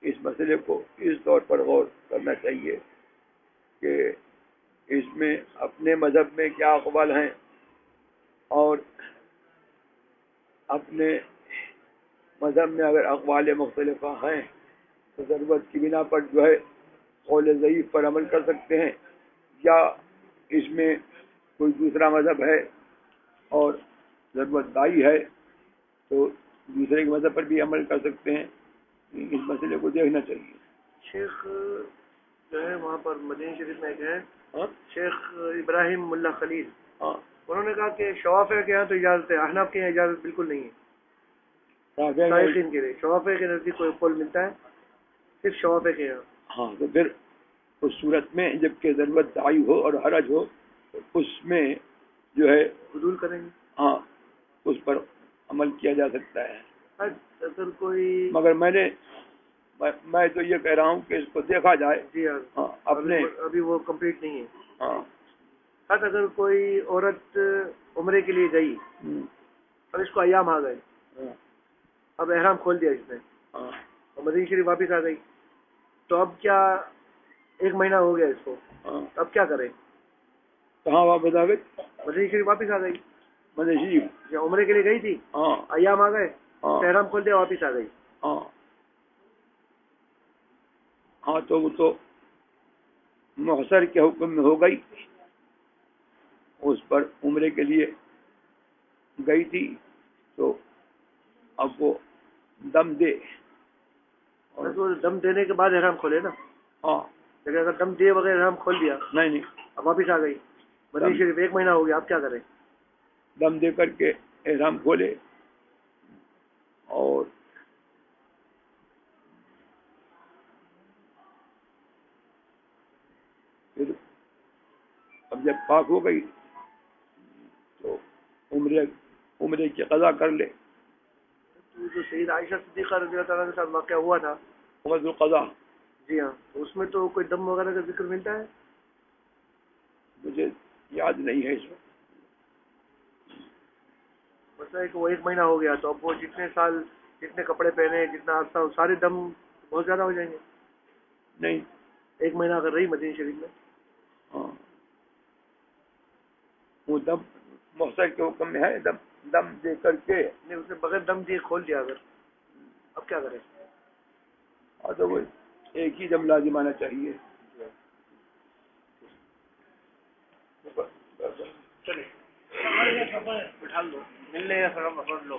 اس مسئلے کو اس طور پر غور کرنا چاہیے کہ اس میں اپنے مذہب میں کیا اقوال ہیں اور اپنے مذہب میں اگر اقوال مختلفہ ہیں تو ضرورت کی بنا پر جو ہے قول ضعیف پر عمل کر سکتے ہیں، یا اس میں کوئی دوسرا مذہب ہے اور ضرورت دائی ہے تو دوسرے کے مذہب پر بھی عمل کر سکتے ہیں. اس مسئلے کو دیکھنا چاہیے. شیخ جو ہے وہاں پر مدینہ شریف میں ایک ہے شیخ ابراہیم ملا خلیل، انہوں نے کہا کہ شوافع کے یہاں تو اجازت ہے، احناف کے یہاں اجازت بالکل نہیں ہے. شائقین کے لیے شوافع کے نزدیک کوئی قول ملتا ہے صرف شوافع کے یہاں. ہاں تو پھر اس صورت میں جب کہ ضرورت دائی ہو اور حرج ہو تو اس میں جو ہے حضور کریں گے. ہاں اس پر عمل کیا جا سکتا ہے. اگر کوئی مگر میں تو یہ کہہ رہا ہوں کہ اس کو دیکھا جائے. جی ہاں اپنے ابھی وہ کمپلیٹ نہیں ہے. ہاں اگر کوئی عورت عمرے کے لیے گئی اور اس کو ایام آ گئے اب احرام کھول دیا اس نے ہاں اور مدینہ شریف واپس آ گئی، تو اب کیا 1 مہینہ ہو گیا اس کو، ہاں اب کیا کرے؟ کہاں واپس آ گئی؟ مدینہ شریف واپس آ گئی، مدینہ شریف، یا عمرے کے لیے گئی تھی، ہاں ایام آ گئے، ہاں احرام کھول دیا واپس آ گئی. ہاں ہاں تو وہ تو محصر کے حکم میں ہو گئی، اس پر عمرے کے لیے گئی تھی تو اب وہ دم دے. بس وہ دم دینے کے بعد احرام کھولے نا، ہاں لیکن اگر دم دیے بغیر احرام کھول دیا نہیں اب واپس آ گئی مدینہ شریف، 1 مہینہ ہو گیا، اب کیا کرے؟ دم دے کر کے احرام کھولے اور پھر اب جب پاک ہو گئی تو عمرے کی قضا کر لے. تو جو سید عائشہ صدیقہ رضی اللہ تعالیٰ کے ساتھ واقعہ ہوا تھا، عمر القضا جی ہاں، تو اس میں تو کوئی دم وغیرہ کا ذکر ملتا ہے؟ مجھے یاد نہیں ہے اس وقت. مسئلہ ہے کہ وہ 1 مہینہ ہو گیا، تو اب وہ جتنے سال جتنے کپڑے پہنے جتنا عرصہ وہ سارے دم بہت زیادہ ہو جائیں گے. نہیں 1 مہینہ اگر رہی مدینہ شریف میں، ہاں وہ دم محصر کے حکم میں ہے، دم دے کر کے. نہیں اس نے بغیر دم دیے کھول دیا اگر، اب کیا کرے؟ اور تو وہ ایک ہی دم لازم آنا چاہیے. چلے بٹھا لو، ملنے یا سر لو.